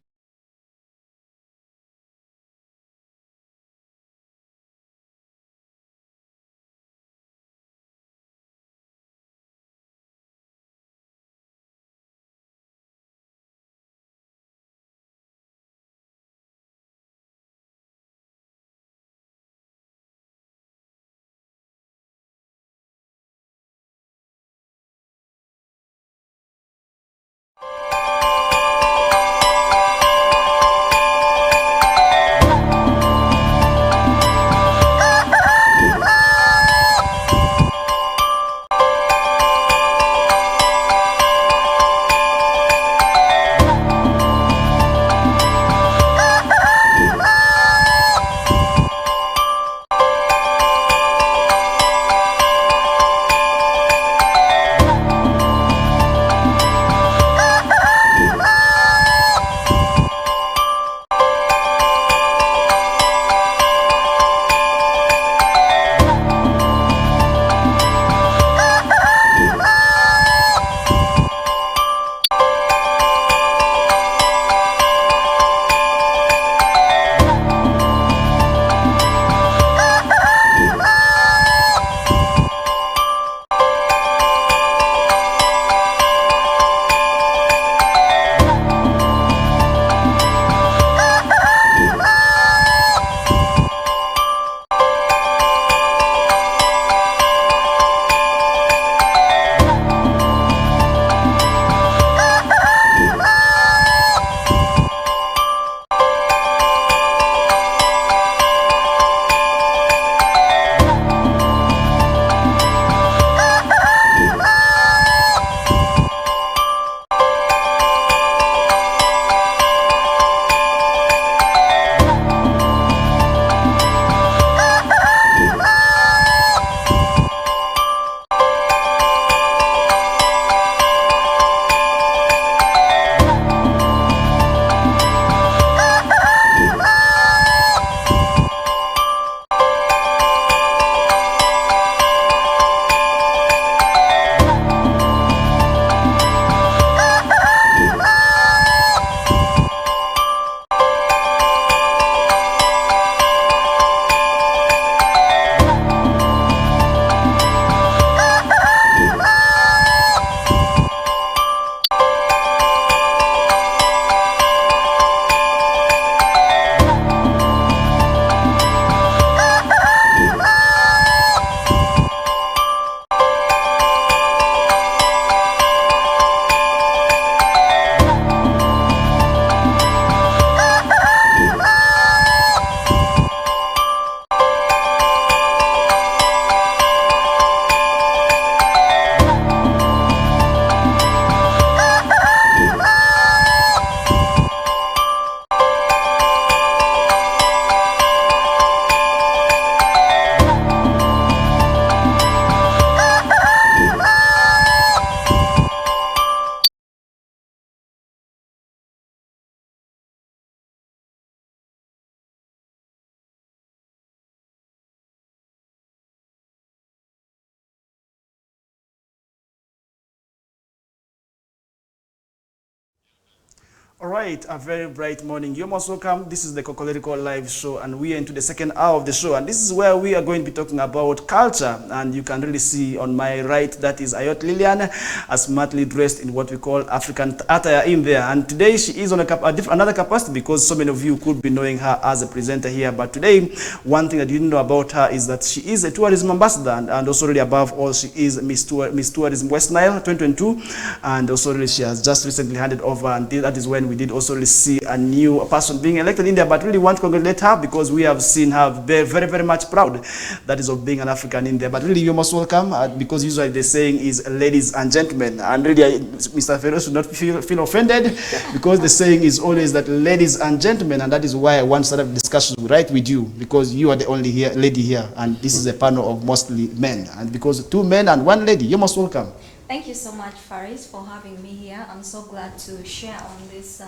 All right, a very bright morning. You're most welcome. This is the KOKOLIRIKO live show, and we are into the second hour of the show. And this is where we are going to be talking about culture. And you can really see on my right, that is Ayot Lillian, smartly dressed in what we call African attire in there. And today she is on another capacity, because so many of you could be knowing her as a presenter here. But today, one thing that you didn't know about her is that she is a tourism ambassador, and also really above all, she is Miss Tourism West Nile 2022. And also really she has just recently handed over, and that is when we did also really see a new person being elected in there. But really want to congratulate her, because we have seen her very, very much proud, that is, of being an African in there. But really, you're most welcome, because usually the saying is ladies and gentlemen, and really Mr. Ferro should not feel offended, because the saying is always that ladies and gentlemen, and that is why I want to start a discussion right with you, because you are the only lady here, and this is a panel of mostly men, and because 2 men and 1 lady, you're most welcome. Thank you so much, Faris, for having me here. I'm so glad to share on this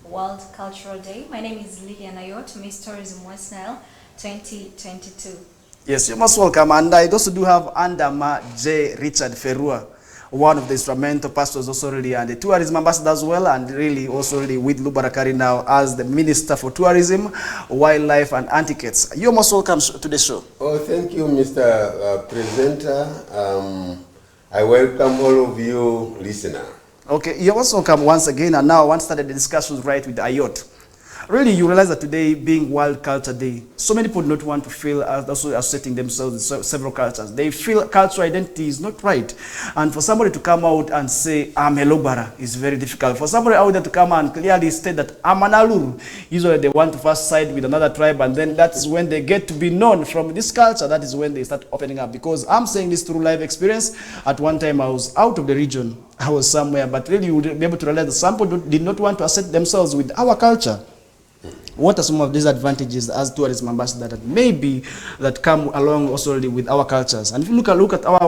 World Cultural Day. My name is Lillian Ayot, Miss Tourism West Nile 2022. Yes, you're most welcome. And I also do have Andama J. Richard Ferrua, one of the instrumental pastors also really, and the tourism ambassador as well, and really also really with Lubarakari now as the Minister for Tourism, Wildlife and Antiquities. You're most welcome to the show. Oh, thank you, Mr. Presenter. I welcome all of you listeners. Okay, you're also welcome once again, and now I want to start the discussions right with Ayot. Really, you realize that today being World Culture Day, so many people do not want to feel also associating themselves with several cultures. They feel cultural identity is not right. And for somebody to come out and say, I'm a Lobara, is very difficult. For somebody out there to come and clearly state that I'm an Alur, usually they want to first side with another tribe, and then that is when they get to be known from this culture. That is when they start opening up. Because I'm saying this through life experience. At one time, I was out of the region. I was somewhere, but really you would be able to realize that some people did not want to associate themselves with our culture. What are some of these advantages as tourism ambassador that maybe that come along also really with our cultures? And if you look at our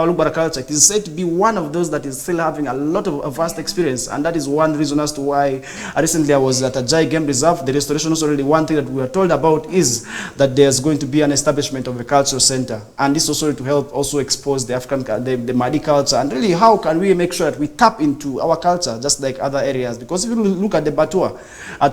Lubara culture, it is said to be one of those that is still having a lot of vast experience, and that is one reason as to why recently I was at a Jai Game Reserve. The restoration also really, one thing that we are told about is that there's going to be an establishment of a cultural center, and this also to help also expose the African, the Madi culture, and really how can we make sure that we tap into our culture just like other areas? Because if you look at the Batua,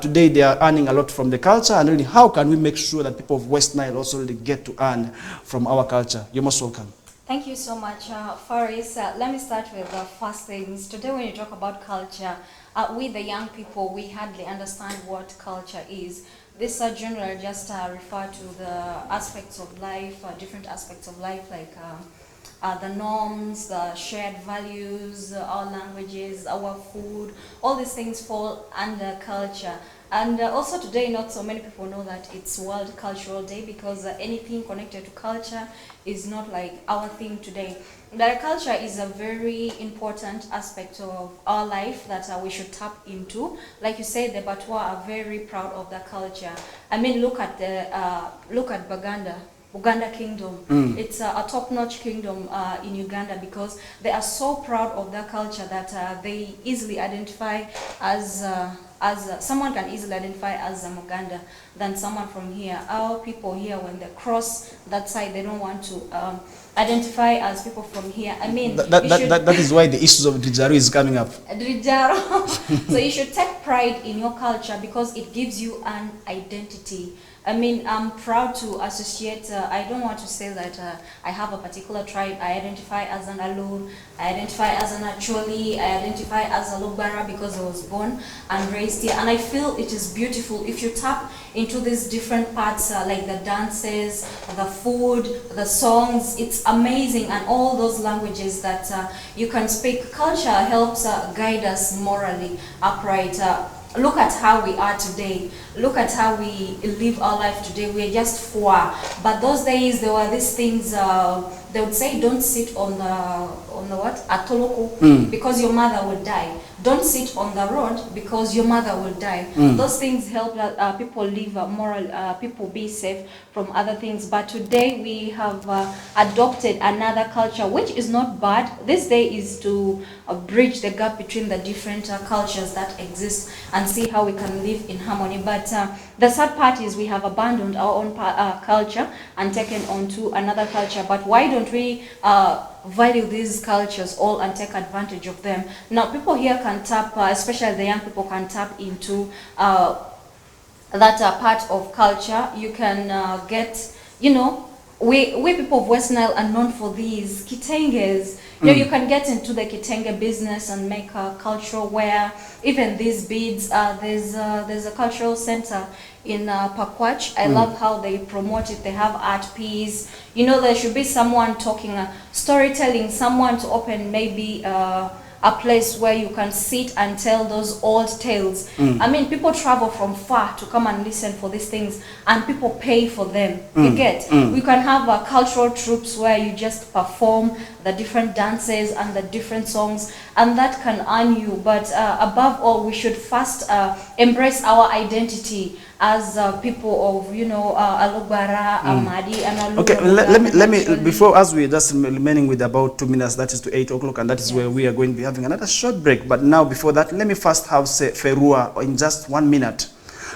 today they are earning a lot from the culture, and really how can we make sure that people of West Nile also really get to earn from our culture? You're most welcome. Thank you so much, Faris. Let me start with the first things. Today when you talk about culture, we the young people, we hardly understand what culture is. This generally just refer to the aspects of life, different aspects of life, like the norms, the shared values, our languages, our food, all these things fall under culture. And also today, not so many people know that it's World Cultural Day, because anything connected to culture is not like our thing today. That culture is a very important aspect of our life that we should tap into. Like you said, the Batwa are very proud of their culture. I mean, look at Uganda Kingdom. It's a top-notch kingdom in Uganda, because they are so proud of their culture that they easily identify as someone can easily identify as a Muganda than someone from here. Our people here, when they cross that side, they don't want to identify as people from here. I mean, that is why the issues of Drijaru is coming up. Drijaru. So you should take pride in your culture, because it gives you an identity. I mean, I'm proud to associate, I don't want to say that I have a particular tribe. I identify as an Alur, I identify as an Acholi, I identify as a Lubara because I was born and raised here. And I feel it is beautiful if you tap into these different parts, like the dances, the food, the songs. It's amazing, and all those languages that you can speak. Culture helps guide us morally upright. Look at how we are today. Look at how we live our life today. We are just four. But those days there were these things. They would say, don't sit on the what? Atoloko, because your mother will die. Don't sit on the road because your mother will die. Those things help people live moral, people be safe from other things. But today we have adopted another culture, which is not bad. This day is to bridge the gap between the different cultures that exist and see how we can live in harmony. But But the sad part is we have abandoned our own culture and taken on to another culture. But why don't we value these cultures all and take advantage of them? Now, people here can tap, especially the young people, can tap into that part of culture. You can get, you know, we people of West Nile are known for these kitenges. You know, you can get into the kitenge business and make a cultural wear. Even these beads, there's a cultural center in Pakwach. I love how they promote it. They have art piece. You know, there should be someone talking, storytelling, someone to open maybe a place where you can sit and tell those old tales. I mean, people travel from far to come and listen for these things, and people pay for them. You get? We can have cultural troops where you just perform the different dances and the different songs, and that can earn you. But above all, we should first embrace our identity as people of, you know, Alubara, Amadi, and Alubara. Okay, let me before, as we just remaining with about 2 minutes, that is to 8 o'clock, and that is where we are going to be having another short break. But now, before that, let me first have Ferua in just 1 minute.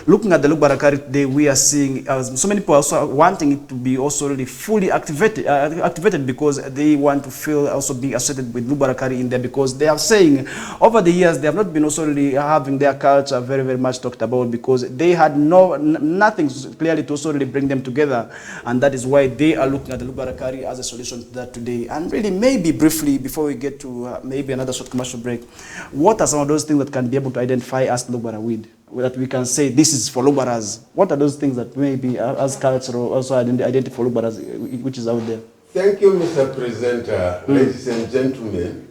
Looking at the Lubarakari today, we are seeing so many people also wanting it to be also really fully activated because they want to feel also being associated with Lubarakari in there, because they are saying over the years they have not been also really having their culture very, very much talked about, because they had nothing clearly to also really bring them together, and that is why they are looking at the Lubarakari as a solution to that today. And really, maybe briefly, before we get to maybe another short commercial break, what are some of those things that can be able to identify us Lubara with? That we can say this is for Lubaras? What are those things that maybe as cultural also identity for Lubaras which is out there? Thank you, Mr. Presenter, ladies and gentlemen.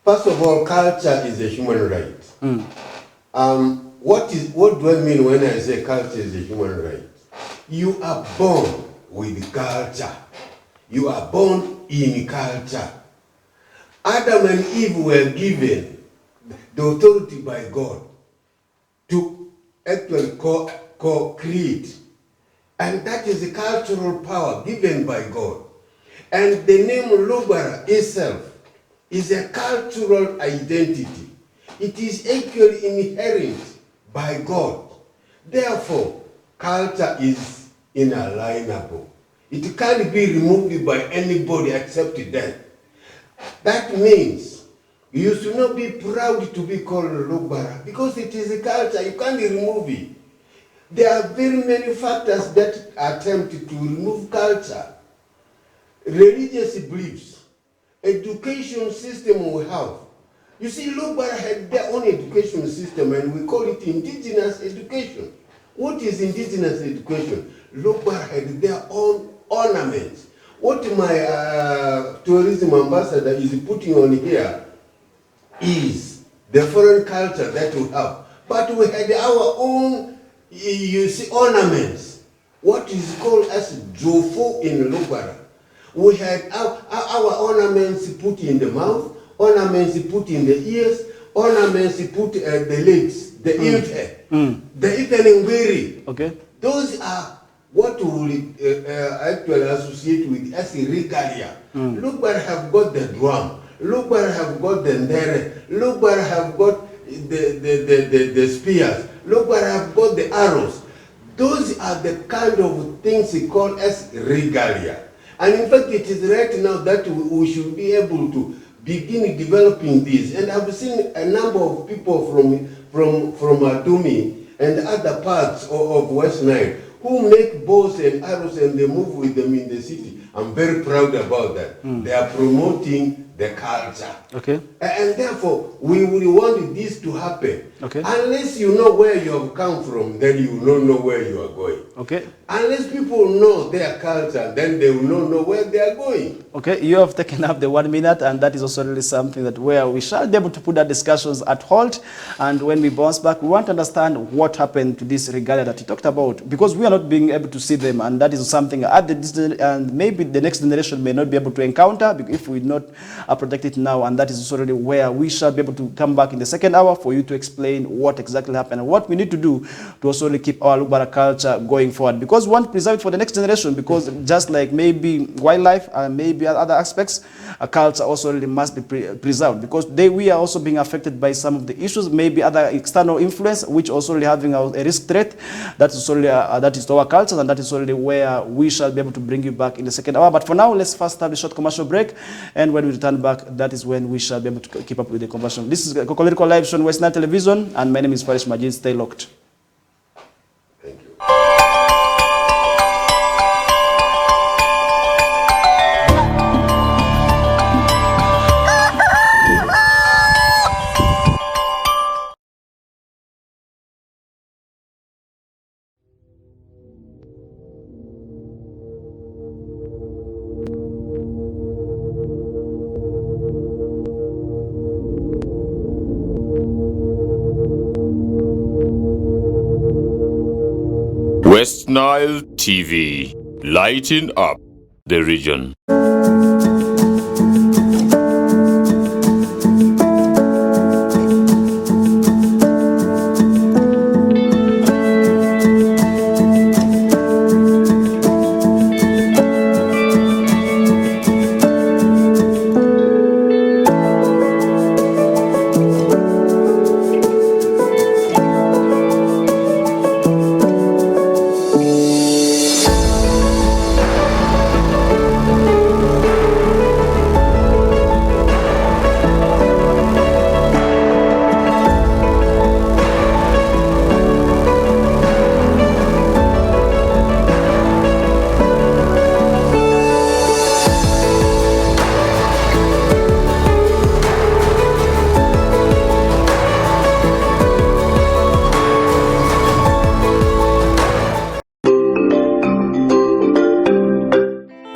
First of all, culture is a human right. What do I mean when I say culture is a human right? You are born with culture. You are born in culture. Adam and Eve were given the authority by God to actually co-create. And that is a cultural power given by God. And the name Lubara itself is a cultural identity. It is actually inherent by God. Therefore, culture is inalienable. It can't be removed by anybody except death. That means you should not be proud to be called Lubara, because it is a culture, you can't remove it. There are very many factors that attempt to remove culture. Religious beliefs, education system we have. You see, Lubara had their own education system, and we call it indigenous education. What is indigenous education? Lubara had their own ornaments. What my tourism ambassador is putting on here is the foreign culture that we have. But we had our own, you see, ornaments. What is called as Jofo in Lubara. We had our ornaments put in the mouth, ornaments put in the ears, ornaments put at the legs, the ear, the evening weary. Okay. Those are what we actually associate with as regalia. Lubara have got the drum. Lubara have got the ndere. Lubara have got the spears. Lubara have got the arrows. Those are the kind of things we call as regalia. And in fact, it is right now that we should be able to begin developing these. And I've seen a number of people from Adumi and other parts of West Nile who make bows and arrows and they move with them in the city. I'm very proud about that. They are promoting the culture. Okay. And therefore, we would want this to happen. Okay. Unless you know where you have come from, then you will not know where you are going. Okay. Unless people know their culture, then they will not know where they are going. Okay, you have taken up the 1 minute, and that is also really something that where we shall be able to put our discussions at halt. And when we bounce back, we want to understand what happened to this regalia that you talked about, because we are not being able to see them, and that is something at the distance, and maybe the next generation may not be able to encounter if we not protect it now, and that is also really where we shall be able to come back in the second hour for you to explain what exactly happened and what we need to do to also really keep our Lubara culture going forward, because we want to preserve it for the next generation, because just like maybe wildlife and maybe other aspects, a culture also really must be preserved, because we are also being affected by some of the issues, maybe other external influence, which also really having a risk threat. That is really that is our culture, and that is already where we shall be able to bring you back in the second hour. But for now, let's first have a short commercial break, and when we return back, that is when we shall be able to keep up with the conversation. This is KOKOLIRIKO live show on West Nile Television, and my name is Farish Majid. Stay locked. Thank you. West Nile TV, lighting up the region.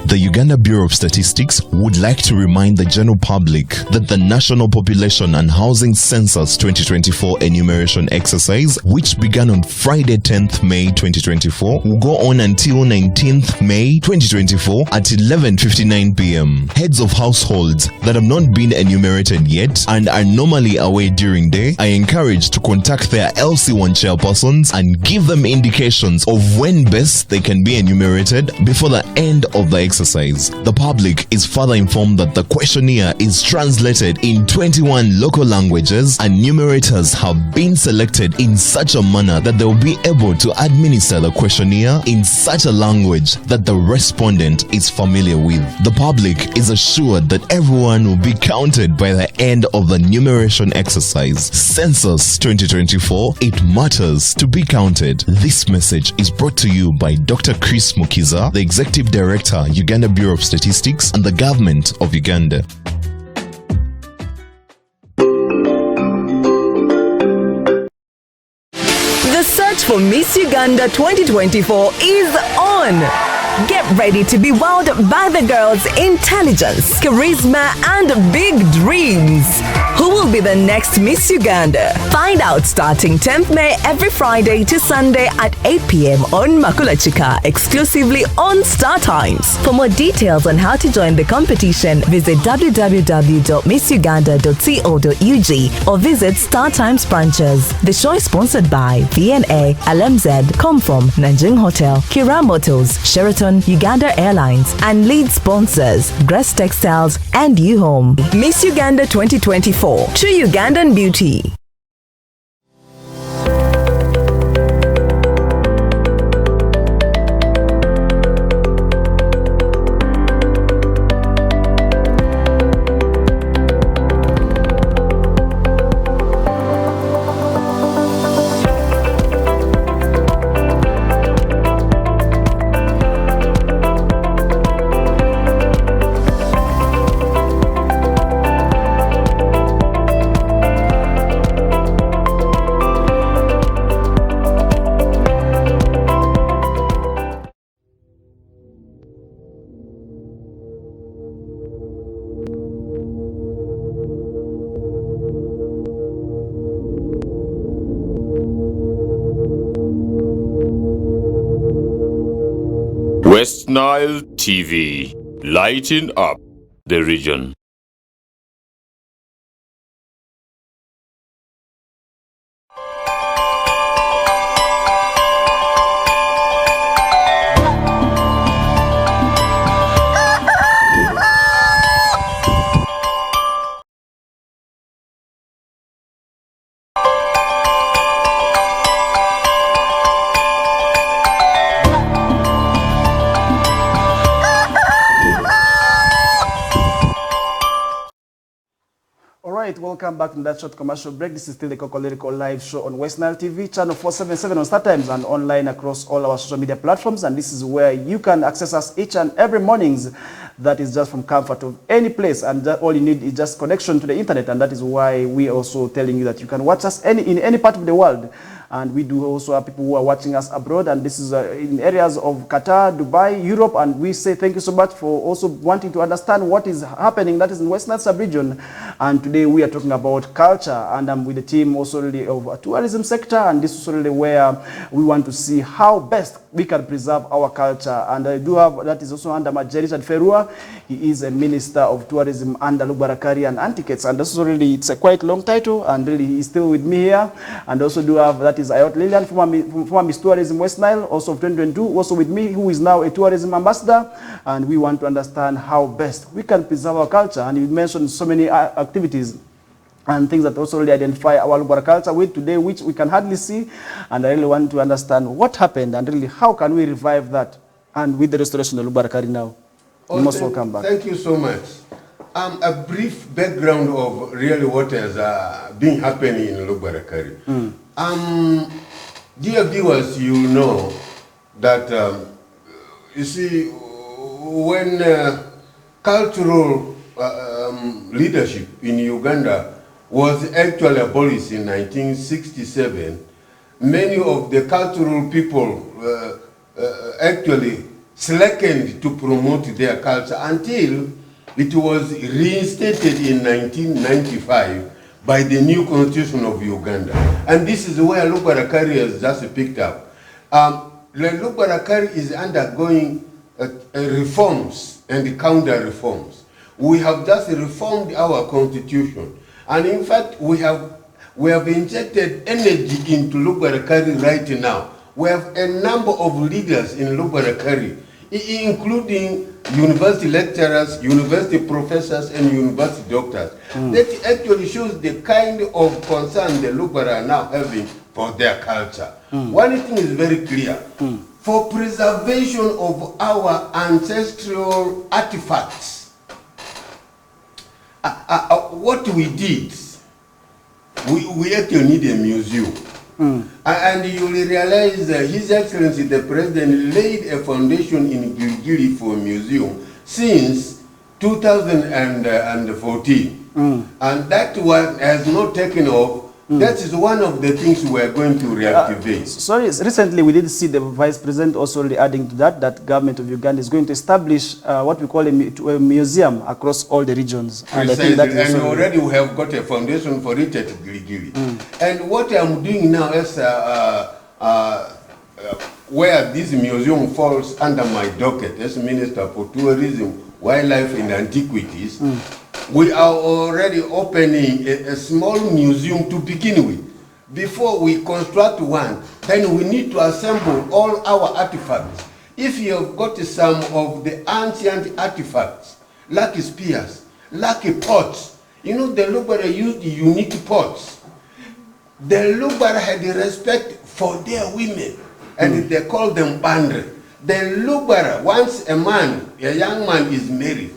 The Uganda Bureau of Statistics would like to remind the general public that the National Population and Housing Census 2024 enumeration exercise, which began on Friday 10th May 2024, will go on until 19th May 2024 at 11:59 p.m. Heads of households that have not been enumerated yet and are normally away during day are encouraged to contact their LC1 chairpersons and give them indications of when best they can be enumerated before the end of the exercise. The public is further informed that the questionnaire is translated in 21 local languages, and numerators have been selected in such a manner that they will be able to administer the questionnaire in such a language that the respondent is familiar with. The public is assured that everyone will be counted by the end of the numeration exercise. Census 2024, it matters to be counted. This message is brought to you by Dr. Chris Mukiza, the Executive Director, Uganda Bureau of Statistics, and the Government of Uganda. The search for Miss Uganda 2024 is on. Get ready to be wowed by the girls' intelligence, charisma, and big dreams. Who will be the next Miss Uganda? Find out starting 10th May every Friday to Sunday at 8 p.m. on Makula Chika, exclusively on Star Times. For more details on how to join the competition, visit www.missuganda.co.ug or visit Star Times branches. The show is sponsored by VNA, LMZ, Comform, Nanjing Hotel, Kira Motors, Sheraton, Uganda Airlines, and lead sponsors Grace Textiles and U-Home. Miss Uganda 2024, true Ugandan beauty. West Nile TV, lighting up the region. right, welcome back to that short commercial break. This is still the KOKOLIRIKO live show on West Nile TV, channel 477 on StarTimes and online across all our social media platforms. And this is where you can access us each and every mornings. That is just from comfort of any place, and that all you need is just connection to the internet. And that is why we also telling you that you can watch us in any part of the world. And we do also have people who are watching us abroad, and this is in areas of Qatar, Dubai, Europe, and we say thank you so much for also wanting to understand what is happening, that is in West Nile sub-region. And today we are talking about culture, and I'm with the team also really of a tourism sector, and this is really where we want to see how best we can preserve our culture. And I do have, that is also under Richard Ferua. He is a Minister of Tourism under Lubarakari and Antiques, and also really it's a quite long title, and really he's still with me here. And also do have, that is Ayot Lilian, former Miss Tourism West Nile, also of 2022, also with me, who is now a tourism ambassador. And we want to understand how best we can preserve our culture. And you mentioned so many activities and things that also really identify our Lubara culture with today, which we can hardly see. And I really want to understand what happened and really how can we revive that. And with the restoration of Lubarakari now, you most welcome back. Thank you so much. A brief background of really what has been happening in Lubarakari. Dear viewers, you know that, you see, when cultural leadership in Uganda was actually abolished in 1967, many of the cultural people actually slackened to promote their culture until it was reinstated in 1995 by the new constitution of Uganda. And this is where Lubarakari has just picked up. Lubarakari is undergoing reforms and counter-reforms. We have just reformed our constitution. And in fact, we have injected energy into Lubarakari right now. We have a number of leaders in Lubarakari, including university lecturers, university professors, and university doctors. That actually shows the kind of concern the Lubara are now having for their culture. One thing is very clear. For preservation of our ancestral artifacts, what we did, we actually need a museum. And you will realize His Excellency the President laid a foundation in Gilgili for a museum since 2014. And that one has not taken off. That is one of the things we are going to reactivate. Sorry, recently we did see the Vice President also really adding to that government of Uganda is going to establish what we call a museum across all the regions. Precisely, and already we have got a foundation for it at Gilgili. And what I'm doing now is where this museum falls under my docket as Minister for Tourism, Wildlife and Antiquities, we are already opening a small museum to begin with. Before we construct one, then we need to assemble all our artifacts. If you have got some of the ancient artifacts, like spears, like pots, you know the Lubara used unique pots. The Lubara had respect for their women, and they called them bandre. The Lubara, once a young man is married,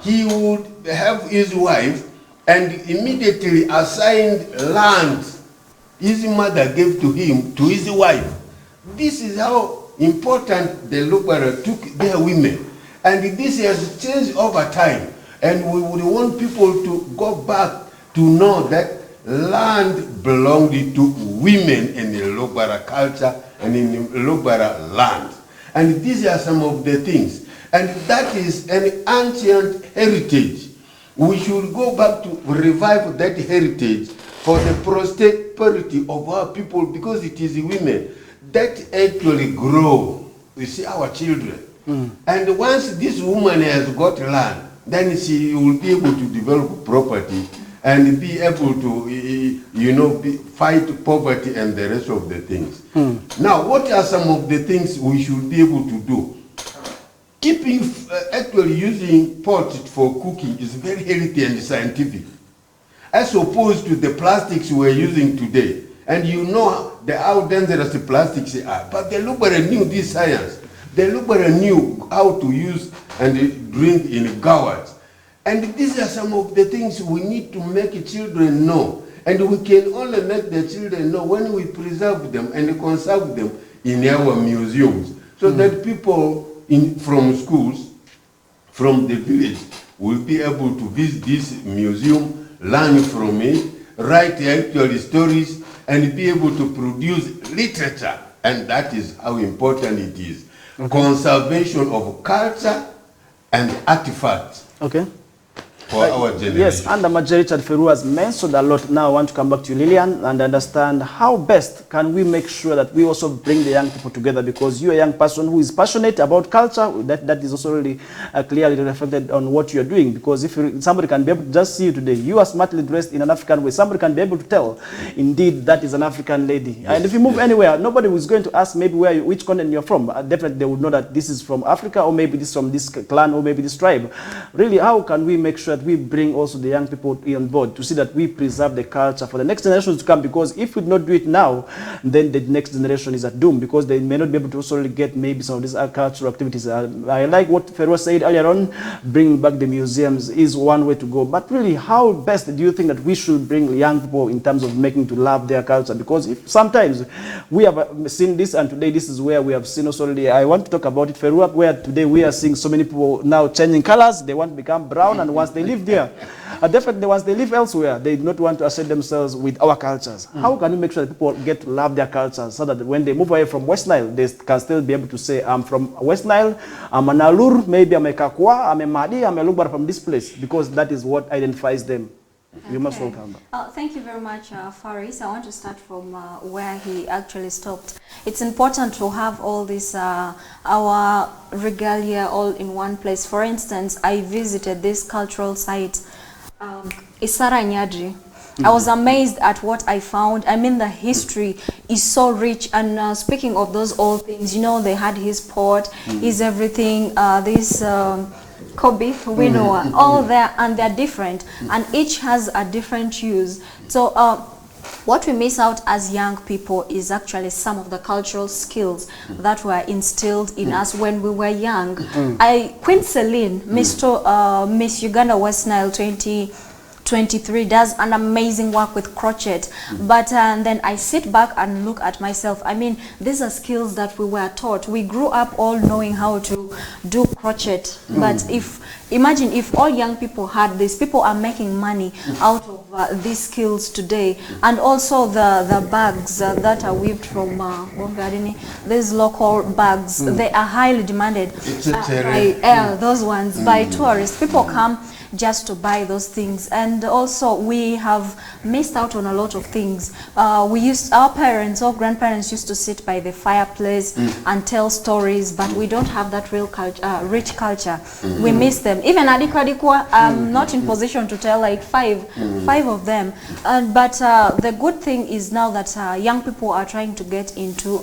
he would have his wife and immediately assigned land his mother gave to him, to his wife. This is how important the Lubara took their women. And this has changed over time. And we would want people to go back to know that land belonged to women in the Lubara culture and in the Lubara land. And these are some of the things. And that is an ancient heritage. We should go back to revive that heritage for the prosperity of our people, because it is women that actually grow, you see, our children. And once this woman has got land, then she will be able to develop property and be able to, fight poverty and the rest of the things. Now, what are some of the things we should be able to do? Keeping, actually using pots for cooking is very healthy and scientific, as opposed to the plastics we're using today. And you know how dangerous the plastics are. But the Lubara knew this science. The Lubara knew how to use and drink in gourds. And these are some of the things we need to make children know. And we can only make the children know when we preserve them and conserve them in our museums. So that people from schools, from the village, will be able to visit this museum, learn from it, write actual stories, and be able to produce literature. And that is how important it is. Conservation of culture and artifacts. Okay. For our generation. Yes, and Major Richard Feru has mentioned a lot. Now I want to come back to you, Lillian, and understand how best can we make sure that we also bring the young people together, because you're a young person who is passionate about culture. That is also really clearly reflected on what you're doing, because if somebody can be able to just see you today, you are smartly dressed in an African way, somebody can be able to tell, indeed, that is an African lady. Yes, and if you move anywhere, nobody was going to ask maybe which continent you're from. Definitely they would know that this is from Africa, or maybe this is from this clan, or maybe this tribe. Really, how can we make sure that we bring also the young people on board to see that we preserve the culture for the next generation to come? Because if we do not do it now, then the next generation is at doom, because they may not be able to also get maybe some of these cultural activities. I like what Feroz said earlier on, bringing back the museums is one way to go. But really, how best do you think that we should bring young people in terms of making to love their culture? Because sometimes we have seen this, and today this is where we have seen also really, I want to talk about it, Feroz, where today we are seeing so many people now changing colors. They want to become brown, and once they live there, definitely once they live elsewhere, they do not want to associate themselves with our cultures. How can we make sure that people get to love their cultures, so that when they move away from West Nile, they can still be able to say, I'm from West Nile, I'm an Alur, maybe I'm a Kakwa, I'm a Madi, I'm a Lugbar from this place, because that is what identifies them. Okay. You must welcome. Thank you very much, Faris. I want to start from where he actually stopped. It's important to have all this, our regalia all in one place. For instance, I visited this cultural site, Isara Nyadri. I was amazed at what I found. I mean, the history is so rich. And speaking of those old things, you know, they had his port, his everything, this Kobe, we know, all there, and they're different. And each has a different use. So what we miss out as young people is actually some of the cultural skills that were instilled in us when we were young. Queen Celine, Miss Uganda West Nile 2023, does an amazing work with crochet, but then I sit back and look at myself. I mean, these are skills that we were taught. We grew up all knowing how to do crochet, but imagine if all young people had this. People are making money out of these skills today. And also the bags that are weaved from these local bags, they are highly demanded by those ones, by tourists. People come just to buy those things. And also we have missed out on a lot of things. Our parents or grandparents used to sit by the fireplace and tell stories, but we don't have that real culture, rich culture. We miss them. Even Adikwa, I'm not in position to tell like five of them. But the good thing is now that young people are trying to get into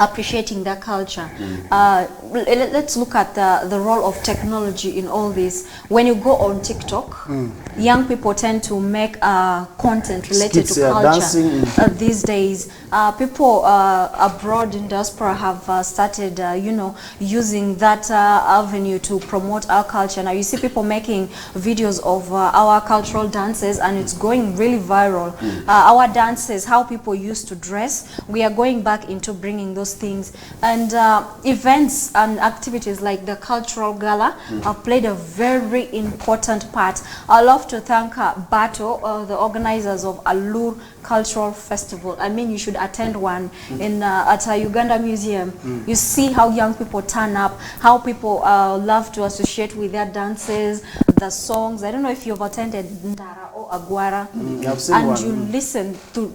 appreciating their culture. Let's look at the role of technology in all this. When you go on TikTok, young people tend to make content related to culture. These days, people abroad in diaspora have started, you know, using that avenue to promote our culture. Now you see people making videos of our cultural dances, and it's going really viral. Our dances, how people used to dress, we are going back into bringing those things. And events and activities like the cultural gala have played a very important part. I love to thank Bato, the organizers of Alur Cultural Festival. I mean, you should attend one in at a Uganda Museum. You see how young people turn up, how people love to associate with their dances, the songs. I don't know if you've attended Ndara or Agwara, and you listen to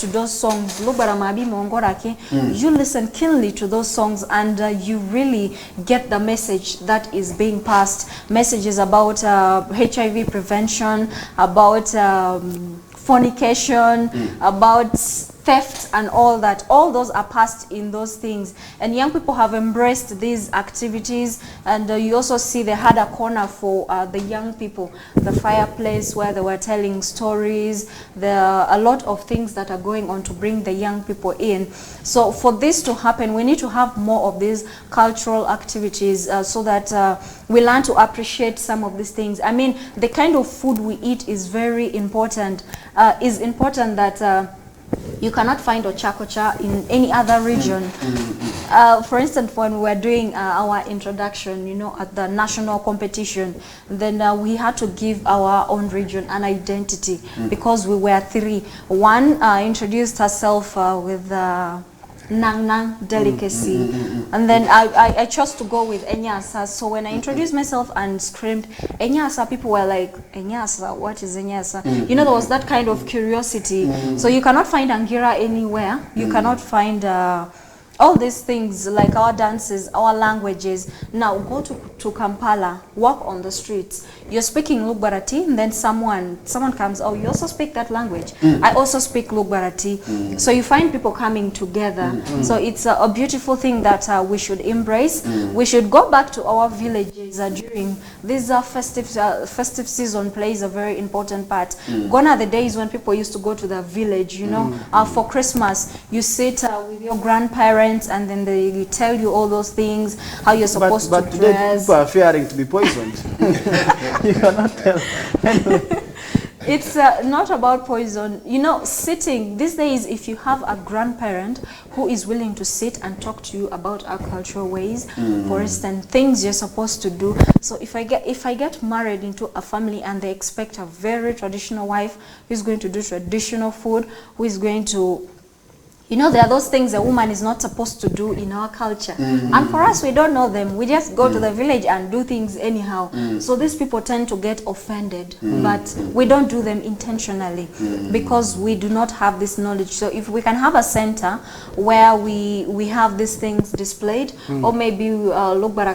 those songs. You listen keenly to those songs, and you really get the message that is being passed. Messages about HIV prevention, about fornication, about theft and all that, all those are passed in those things, and young people have embraced these activities. And you also see they had a corner for the young people, the fireplace where they were telling stories. There are a lot of things that are going on to bring the young people in. So for this to happen, we need to have more of these cultural activities so that we learn to appreciate some of these things. I mean, the kind of food we eat is very important. It's important that you cannot find ochakocha in any other region. For instance, when we were doing our introduction, you know, at the national competition, then we had to give our own region an identity because we were three. One introduced herself with Nang Nang delicacy, and then I chose to go with Enyasa. So when I introduced myself and screamed Enyasa, people were like, Enyasa, what is Enyasa? You know, there was that kind of curiosity. So you cannot find Angira anywhere. You cannot find all these things like our dances, our languages. Now go to Kampala, walk on the streets. You're speaking Lugbarati, and then someone comes, oh, you also speak that language. I also speak Lugbarati. So you find people coming together. So it's a beautiful thing that we should embrace. We should go back to our villages during this festive season. Plays a very important part. Gone are the days when people used to go to the village, you know, for Christmas. You sit with your grandparents, and then they tell you all those things, how you're supposed to dress. But today people are fearing to be poisoned. You cannot tell. Anyway. It's not about poison. You know, sitting, these days, if you have a grandparent who is willing to sit and talk to you about our cultural ways, for instance, things you're supposed to do. So if I get married into a family and they expect a very traditional wife who's going to do traditional food, who is going to, you know, there are those things a woman is not supposed to do in our culture. And for us, we don't know them. We just go to the village and do things anyhow. So these people tend to get offended. But we don't do them intentionally because we do not have this knowledge. So if we can have a center where we have these things displayed, or maybe Lugbara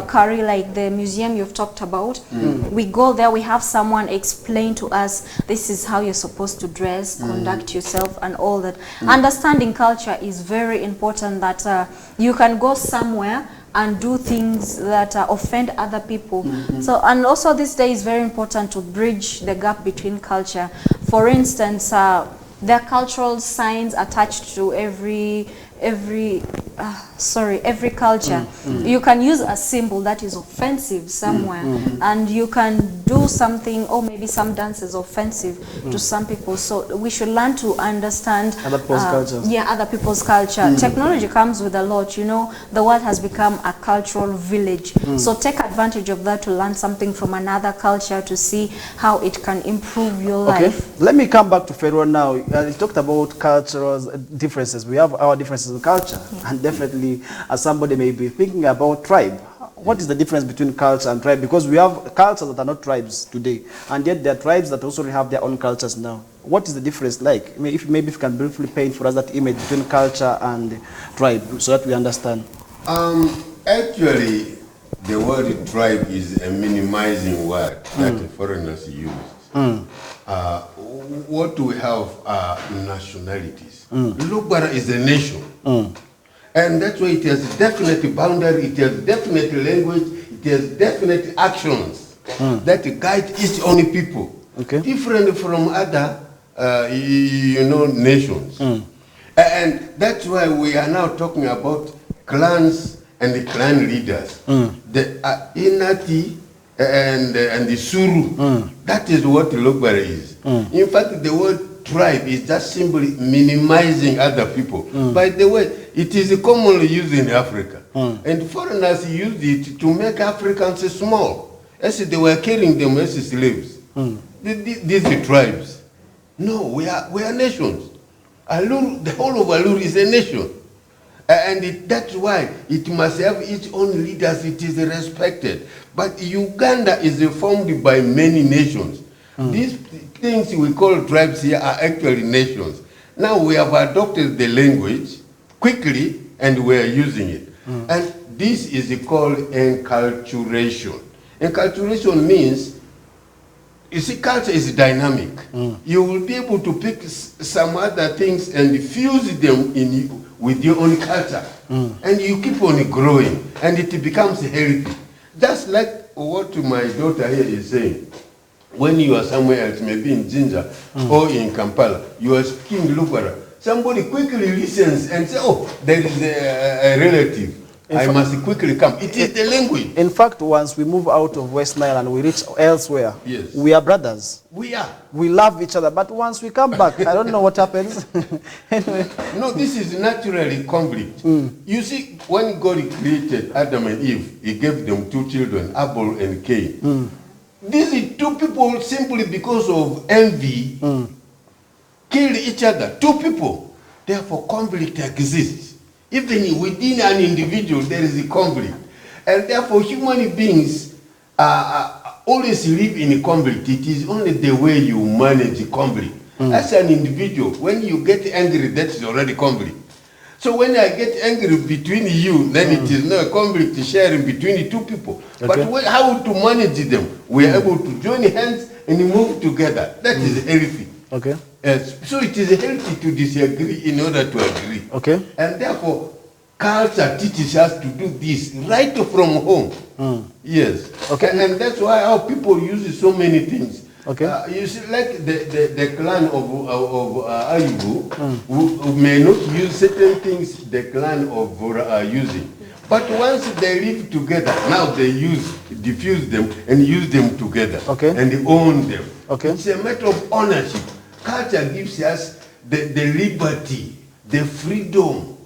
Kari, like the museum you've talked about, we go there, we have someone explain to us, this is how you're supposed to dress, conduct yourself, and all that. Understanding culture is very important, that you can go somewhere and do things that offend other people. So, and also this day is very important to bridge the gap between culture. For instance, there are cultural signs attached to every culture. You can use a symbol that is offensive somewhere, and you can do something, or maybe some dance is offensive to some people. So we should learn to understand other people's cultures. Yeah, other people's culture. Technology comes with a lot, you know. The world has become a cultural village. So take advantage of that to learn something from another culture, to see how it can improve your life. Let me come back to Pharaoh now. You talked about cultural differences. We have our differences in culture, and definitely as somebody may be thinking about tribe, what is the difference between culture and tribe? Because we have cultures that are not tribes today, and yet there are tribes that also have their own cultures now. What is the difference like? Maybe if you can briefly paint for us that image between culture and tribe, so that we understand. Actually, the word tribe is a minimizing word that the foreigners use. What we have are nationalities. Lugbara is a nation. And that's why it has definite boundary, it has definite language, it has definite actions that guide each only people. Different from other, nations. And that's why we are now talking about clans and the clan leaders. The Inati and the Suru, that is what Lugbara is. In fact, the word tribe is just simply minimizing other people. By the way, it is commonly used in Africa. And foreigners used it to make Africans small, as they were carrying them as slaves. These tribes. No, we are nations. Alur, the whole of Alur is a nation. And that's why it must have its own leaders, it is respected. But Uganda is formed by many nations. These things we call tribes here are actually nations. Now we have adopted the language quickly and we are using it. And this is called enculturation. Enculturation means you see, culture is dynamic. You will be able to pick some other things and fuse them with your own culture. And you keep on growing, and it becomes healthy. That's like what my daughter here is saying. When you are somewhere else, maybe in Jinja or in Kampala, you are speaking Lugara, somebody quickly listens and says, oh, there is a relative. I must quickly come. It is the language. In fact, once we move out of West Nile and we reach elsewhere, yes, we are brothers. We are. We love each other. But once we come back, I don't know what happens. Anyway. No, this is naturally conflict. You see, when God created Adam and Eve, he gave them 2 children, Abel and Cain. These 2 people, simply because of envy, killed each other. 2 people. Therefore, conflict exists. Even within an individual, there is a conflict. And therefore, human beings always live in conflict. It is only the way you manage conflict. As an individual, when you get angry, that is already conflict. So when I get angry between you, then it is not a conflict sharing between 2 people. Okay. But how to manage them? We are able to join hands and move together. That is healthy. Okay. Yes. So it is healthy to disagree in order to agree. Okay. And therefore, culture teaches us to do this right from home. Yes. Okay. And that's why how people use so many things. Okay. You see, like the clan of Ayubu, who may not use certain things the clan of Vora are using. But once they live together, now they diffuse them and use them together. Okay. And they own them. Okay. It's a matter of ownership. Culture gives us the liberty, the freedom,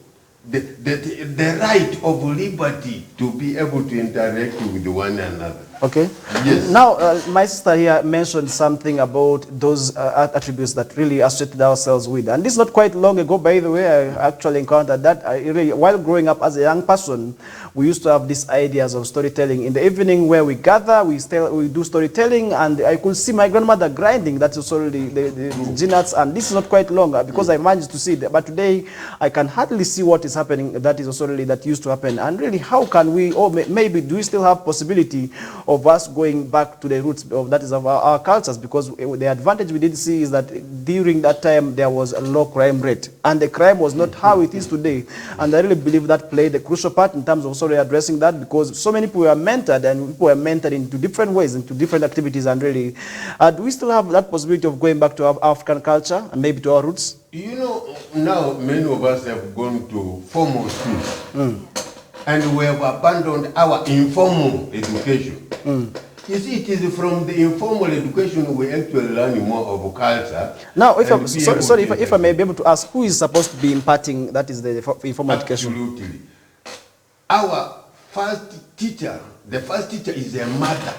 the right of liberty to be able to interact with one another. Okay. Yes. Now, my sister here mentioned something about those attributes that really associated ourselves with. And this is not quite long ago, by the way, I actually encountered that. While growing up as a young person, we used to have these ideas of storytelling. In the evening where we gather, we do storytelling, and I could see my grandmother grinding. That's also the nuts, and this is not quite long because I managed to see it. But today, I can hardly see what is happening. That is also really that used to happen. And really, how can we, or maybe do we still have possibility of us going back to the roots of that is of our cultures? Because the advantage we did see is that during that time there was a low crime rate, and the crime was not how it is today. And I really believe that played a crucial part in terms of also addressing that, because so many people were mentored, and people were mentored into different ways, into different activities. And really, do we still have that possibility of going back to our African culture and maybe to our roots? You know, now many of us have gone to formal schools. And we have abandoned our informal education. You see, it is from the informal education we actually learn more of culture. Now, if I may be able to ask, who is supposed to be imparting that is the informal education? Absolutely. Our first teacher, the first teacher is a mother.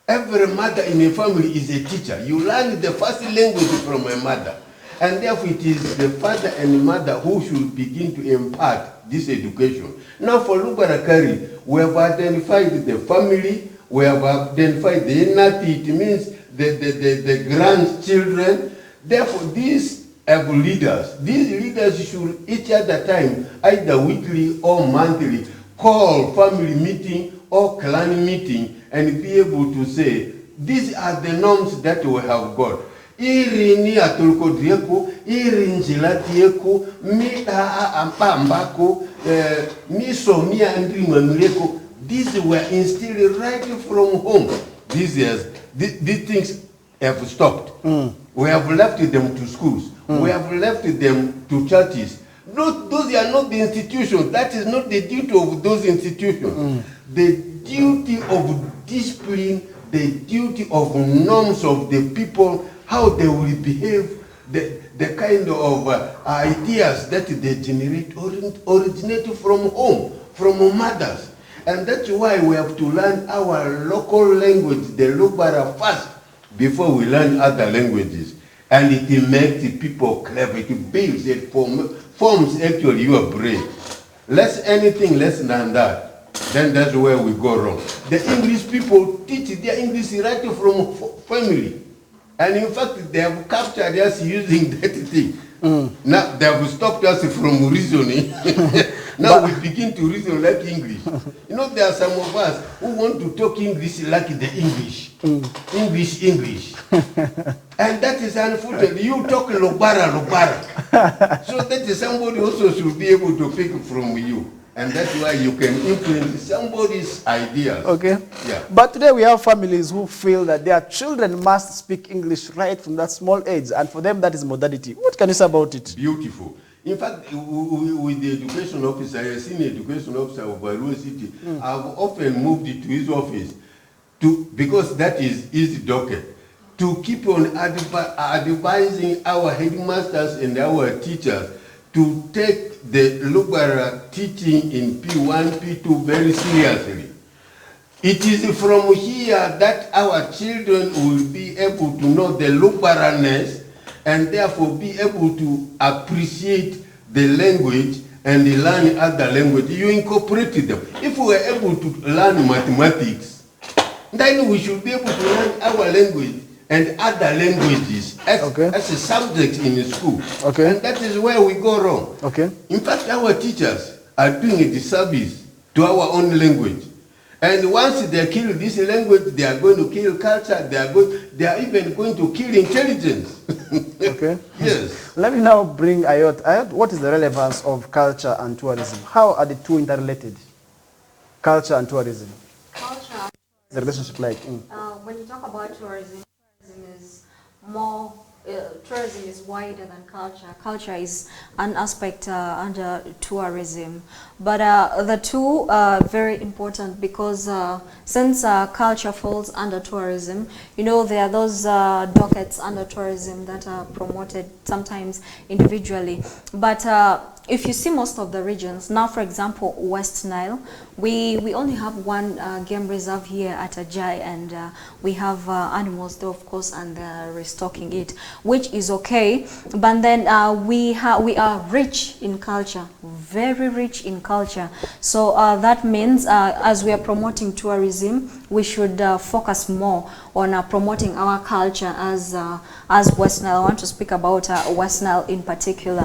Every mother in a family is a teacher. You learn the first language from a mother. And therefore, it is the father and mother who should begin to impart this education. Now, for Lubarakari, we have identified the family, we have identified the inati, it means the grandchildren. Therefore, these have leaders. These leaders should each other time, either weekly or monthly, call family meeting or clan meeting and be able to say, these are the norms that we have got. Iri ni atulukodrieko, iri njilatieko, mi ampambako, mi somia andrimamileko. These were instilled right from home. These things have stopped. We have left them to schools. We have left them to churches. Those are not the institutions. That is not the duty of those institutions. The duty of discipline, the duty of norms of the people, how they will behave, the kind of ideas that they generate originate from home, from mothers. And that's why we have to learn our local language, the Lubara, first, before we learn other languages. And it makes the people clever. It builds, it forms actually your brain. Anything less than that, then that's where we go wrong. The English people teach their English right from family. And in fact, they have captured us using that thing. Now, they have stopped us from reasoning. Now we begin to reason like English. You know, there are some of us who want to talk English like the English. English. And that is unfortunate. You talk Lobara. So that is somebody also should be able to pick from you. And that's why you can influence somebody's ideas. Okay. Yeah. But today we have families who feel that their children must speak English right from that small age, and for them that is modernity. What can you say about it? Beautiful. In fact, with the education officer, a senior education officer of Arua City, I've often moved to his office because that is his docket, to keep on advising our headmasters and our teachers to take the Lugara teaching in P1, P2 very seriously. It is from here that our children will be able to know the Lubaraness and therefore be able to appreciate the language and learn other language. You incorporate them. If we are able to learn mathematics, then we should be able to learn our language and other languages as a subject in school. Okay. And that is where we go wrong. Okay. In fact, our teachers are doing a disservice to our own language. And once they kill this language, they are going to kill culture, they are even going to kill intelligence. Okay. Yes. Let me now bring Ayot. Ayot, what is the relevance of culture and tourism? How are the two interrelated? Culture and tourism. Culture. The relationship like? When you talk about tourism is more. Tourism is wider than culture. Culture is an aspect under tourism, but the two are very important because since culture falls under tourism, you know, there are those dockets under tourism that are promoted sometimes individually, but if you see most of the regions, now for example West Nile, we only have one game reserve here at Ajai, and we have animals there of course, and they're restocking it, which is okay, but then we are rich in culture, very rich in culture. So that means as we are promoting tourism, we should focus more on promoting our culture as West Nile. I want to speak about West Nile in particular.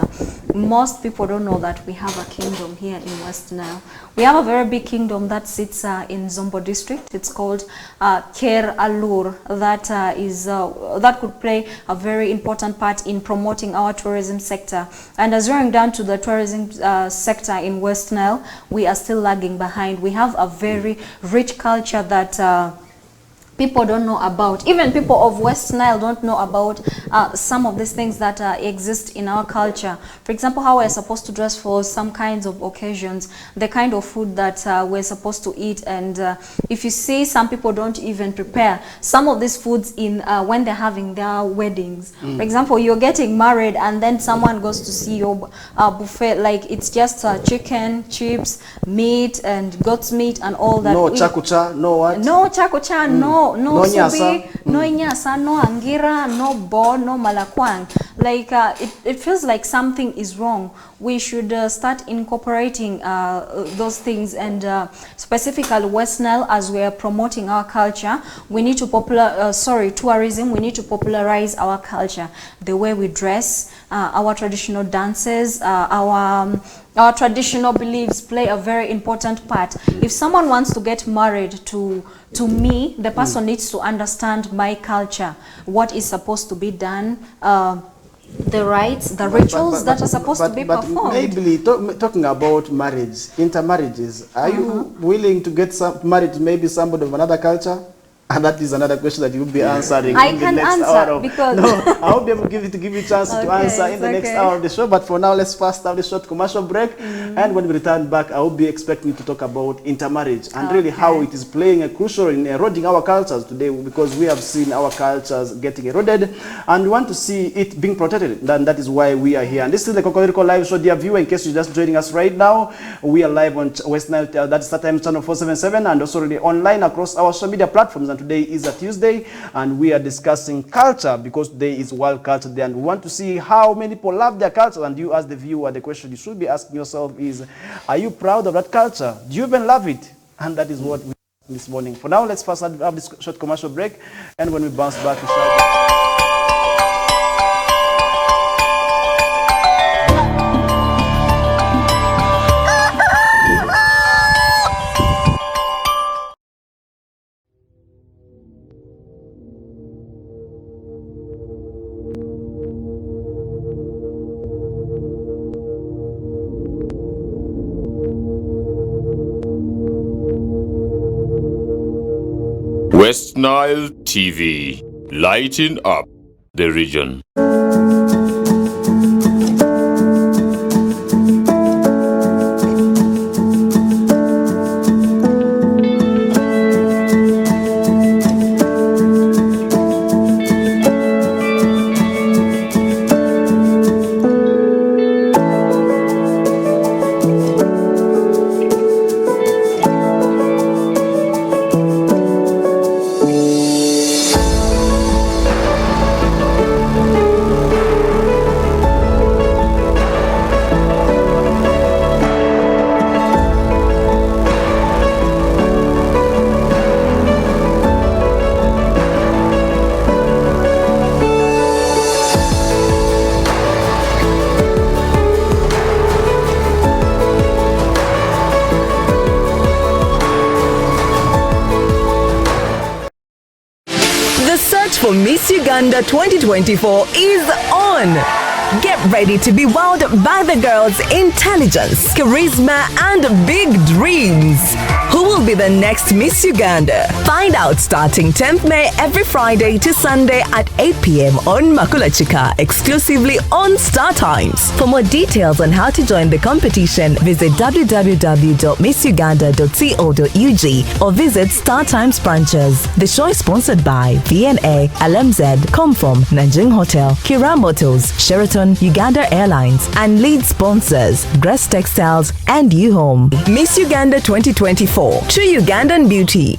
Most people don't know that we have a kingdom here in West Nile. We have a very big kingdom that sits in Zombo district. It's called Ker Alur. That could play a very important part in promoting our tourism sector. And as we're down to the tourism sector in West Nile, we are still lagging behind. We have a very rich culture that people don't know about. Even people of West Nile don't know about some of these things that exist in our culture. For example, how we're supposed to dress for some kinds of occasions, the kind of food that we're supposed to eat. And if you see, some people don't even prepare some of these foods in when they're having their weddings. For example, you're getting married and then someone goes to see your buffet, like it's just chicken, chips, meat and goat's meat and all that. No chakucha, no what? No chakucha, no subi, nyasa. no nyasa, no angira, no bo, no malakwang. Like it feels like something is wrong. We should start incorporating those things, and specifically West Nile, as we are promoting our culture, we need to tourism, we need to popularize our culture, the way we dress, our traditional dances, our traditional beliefs play a very important part. If someone wants to get married to me, the person needs to understand my culture, what is supposed to be done, the rites, the rituals that are supposed to be performed. Maybe talking about marriage, intermarriages, are you willing to get married to maybe somebody of another culture? And that is another question that you'll be answering I in can the next answer hour. because No, I won't be able to give you a chance to answer in the next hour of the show. But for now, let's first have the short commercial break. And when we return back, I will be expecting you to talk about intermarriage and really how it is playing a crucial role in eroding our cultures today, because we have seen our cultures getting eroded and we want to see it being protected. And that is why we are here. And this is the KOKOLIRIKO live show, dear viewer. In case you're just joining us right now, we are live on West Nile, that's StarTimes channel 477, and also really online across our social media platforms. And today is a Tuesday, and we are discussing culture because today is World Culture Day, and we want to see how many people love their culture. And you, as the viewer, the question you should be asking yourself is, are you proud of that culture? Do you even love it? And that is what we this morning. For now, let's first have this short commercial break, and when we bounce back, we shall West Nile TV, lighting up the region. The search for Miss Uganda 2024 is on. Get ready to be wowed by the girls' intelligence, charisma, and big dreams. Who will be the next Miss Uganda? Find out starting 10th May every Friday to Sunday at 8 p.m. on Makula Chika, exclusively on Star Times. For more details on how to join the competition, visit www.missuganda.co.ug or visit Star Times branches. The show is sponsored by VNA, LMZ, Comform, Nanjing Hotel, Kira Motors, Sheraton, Uganda Airlines, and lead sponsors Grace Textiles and U-Home. Miss Uganda 2024, true Ugandan beauty.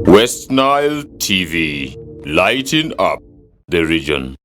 West Nile TV, lighting up the region.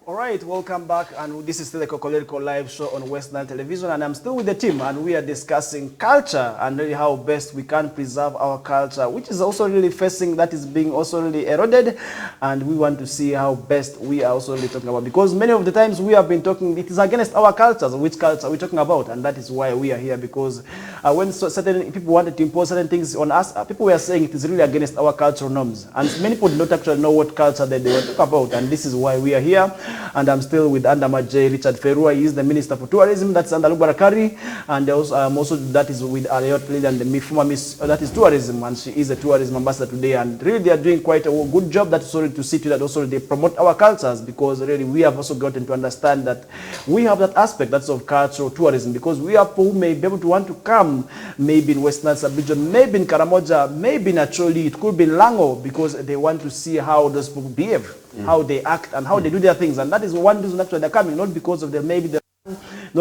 Alright, welcome back, and this is still the KOKOLIRIKO live show on West Nile Television, and I'm still with the team, and we are discussing culture and really how best we can preserve our culture, which is also really facing, that is being also really eroded, and we want to see how best we are also really talking about, because many of the times we have been talking, it is against our cultures. Which culture are we talking about? And that is why we are here, because when certain people wanted to impose certain things on us, people were saying it is really against our cultural norms, and many people do not actually know what culture that they were talking about, and this is why we are here. And I'm still with Andama J. Richard Ferua. He is the Minister for Tourism. That's under Lubarakari. And also, that is with Ariot Lily and the former Miss, that is Tourism. And she is a tourism ambassador today. And really, they are doing quite a good job. That's also to see to that also they promote our cultures, because really we have also gotten to understand that we have that aspect that's of cultural tourism, because we have people who may be able to want to come, maybe in Western Sub-region, maybe in Karamoja, maybe in Acholi, it could be in Lango, because they want to see how those people behave, how they act, and how they do their things. And that is one reason actually they're coming, not because of not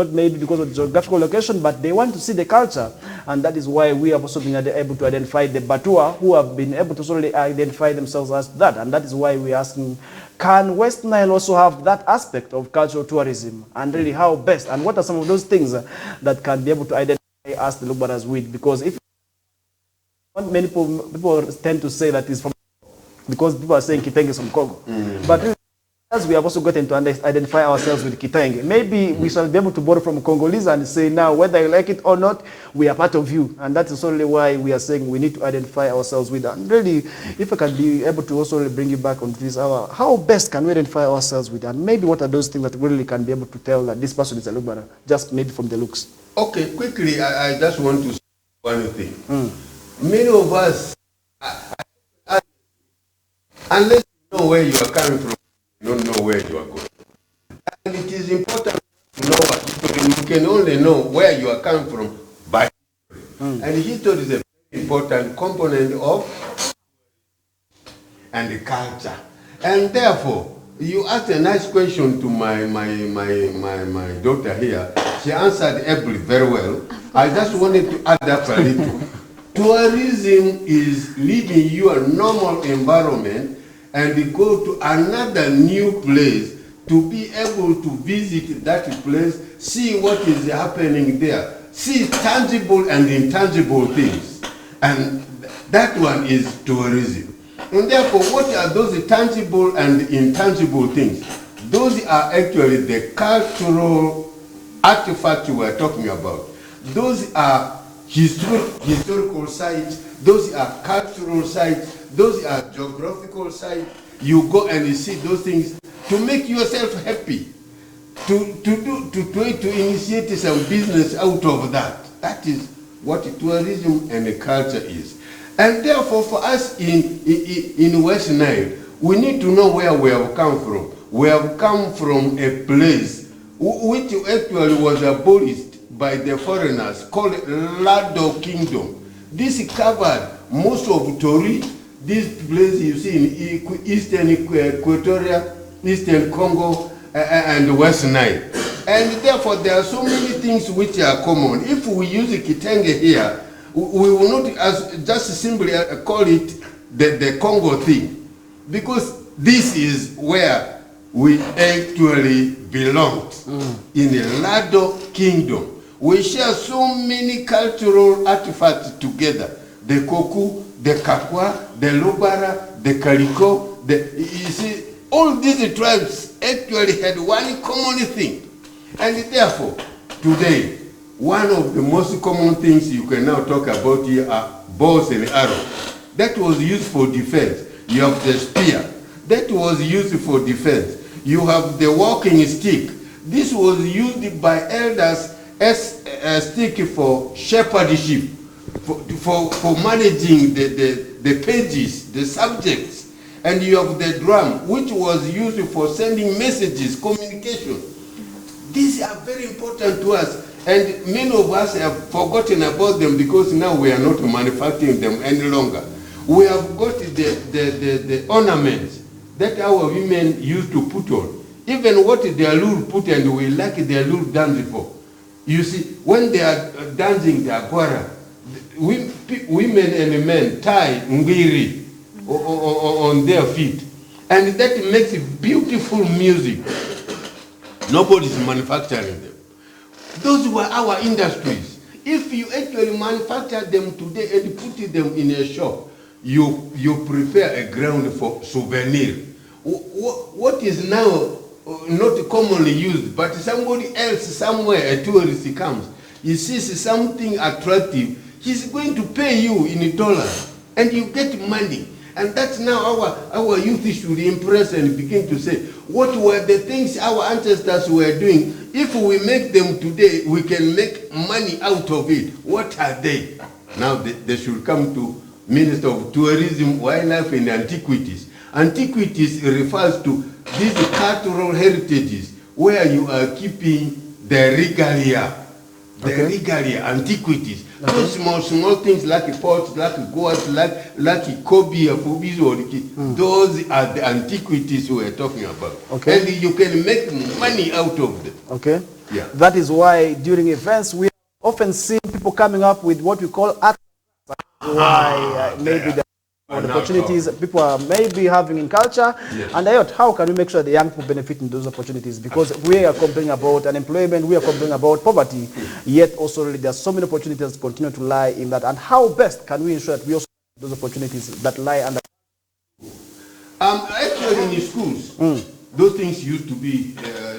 maybe because of the geographical location, but they want to see the culture. And that is why we have also been able to identify the Batua, who have been able to solely identify themselves as that. And that is why we're asking, can West Nile also have that aspect of cultural tourism? And really how best, and what are some of those things that can be able to identify us, the Lubaras, with? Because if many people tend to say that it's from, because people are saying Kitenge is from Congo. But really, as we have also gotten to identify ourselves with Kitenge, maybe we shall be able to borrow from Congolese and say, now, whether you like it or not, we are part of you. And that is only why we are saying we need to identify ourselves with that. And really, if I can be able to also bring you back on this hour, how best can we identify ourselves with that? And maybe what are those things that really can be able to tell that this person is a Lubara, just maybe from the looks? Okay, quickly, I just want to say one thing. Many of us, unless you know where you are coming from, you don't know where you are going. And it is important to know what people you can only know where you are coming from by history. And history is a very important component of and the culture. And therefore, you asked a nice question to my daughter here. She answered every very well. I just wanted to add up a little. Tourism is leaving you a normal environment and go to another new place to be able to visit that place, see what is happening there, see tangible and intangible things. And that one is tourism. And therefore, what are those tangible and intangible things? Those are actually the cultural artifacts we are talking about. Those are historical sites, those are cultural sites, those are geographical sites. You go and you see those things to make yourself happy, to try to initiate some business out of that. That is what tourism and culture is. And therefore, for us in West Nile, we need to know where we have come from. We have come from a place which actually was abolished by the foreigners, called Lado Kingdom. This covered most of Tori, this place you see in Eastern Equatoria, Eastern Congo, and West Nile. And therefore, there are so many things which are common. If we use Kitenge here, we will not just simply call it the Congo thing, because this is where we actually belonged, in the Lado Kingdom. We share so many cultural artifacts together. The Koku, the Kakwa, the Lubara, the Kaliko, you see, all these tribes actually had one common thing. And therefore, today, one of the most common things you can now talk about here are bows and arrows. That was used for defense. You have the spear. That was used for defense. You have the walking stick. This was used by elders as a stick for shepherdship, for managing the pages, the subjects. And you have the drum, which was used for sending messages, communication. These are very important to us. And many of us have forgotten about them because now we are not manufacturing them any longer. We have got the ornaments that our women used to put on. Even what the Alur put, and we like the Alur dance for. You see, when they are dancing the Agwara, women and men tie ngiri on their feet. And that makes beautiful music. Nobody is manufacturing them. Those were our industries. If you actually manufacture them today and put them in a shop, you prepare a ground for souvenir. What is now not commonly used, but somebody else somewhere, a tourist comes, he sees something attractive, he's going to pay you in dollars, and you get money. And that's now our youth should impress and begin to say, what were the things our ancestors were doing? If we make them today, we can make money out of it. What are they? Now they should come to Minister of Tourism, Wildlife and Antiquities. Antiquities refers to these cultural heritages where you are keeping the regalia. The regalia, antiquities. Those small things like pots, like gourds, like kobe, those are the antiquities we are talking about. And you can make money out of them. Yeah. That is why during events we often see people coming up with what we call art. Why maybe the opportunities people are maybe having in culture, and how can we make sure the young people benefit in those opportunities? Because we are complaining about unemployment, we are complaining about poverty, yet also really there are so many opportunities continue to lie in that. And how best can we ensure that we also have those opportunities that lie under? Actually, in schools, those things used to be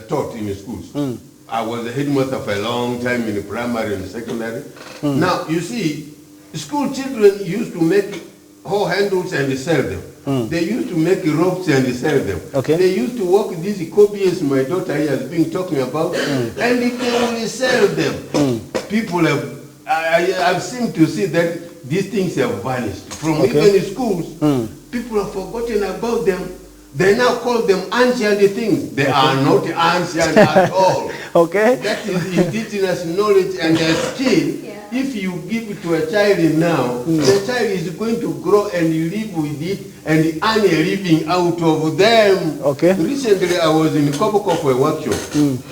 taught in schools. I was a headmaster for a long time in the primary and secondary. Now, you see, school children used to make hoe handles and sell them. They used to make ropes and sell them. They used to work these cobias my daughter here has been talking about, and they will sell them. People have, I've seemed to see that these things have vanished. From even in schools, people have forgotten about them. They now call them ancient things. They are not ancient at all. Okay. That is indigenous knowledge and a skill. If you give it to a child now, the child is going to grow and live with it and earn a living out of them. Okay. Recently, I was in KOKOLIRIKO for a workshop.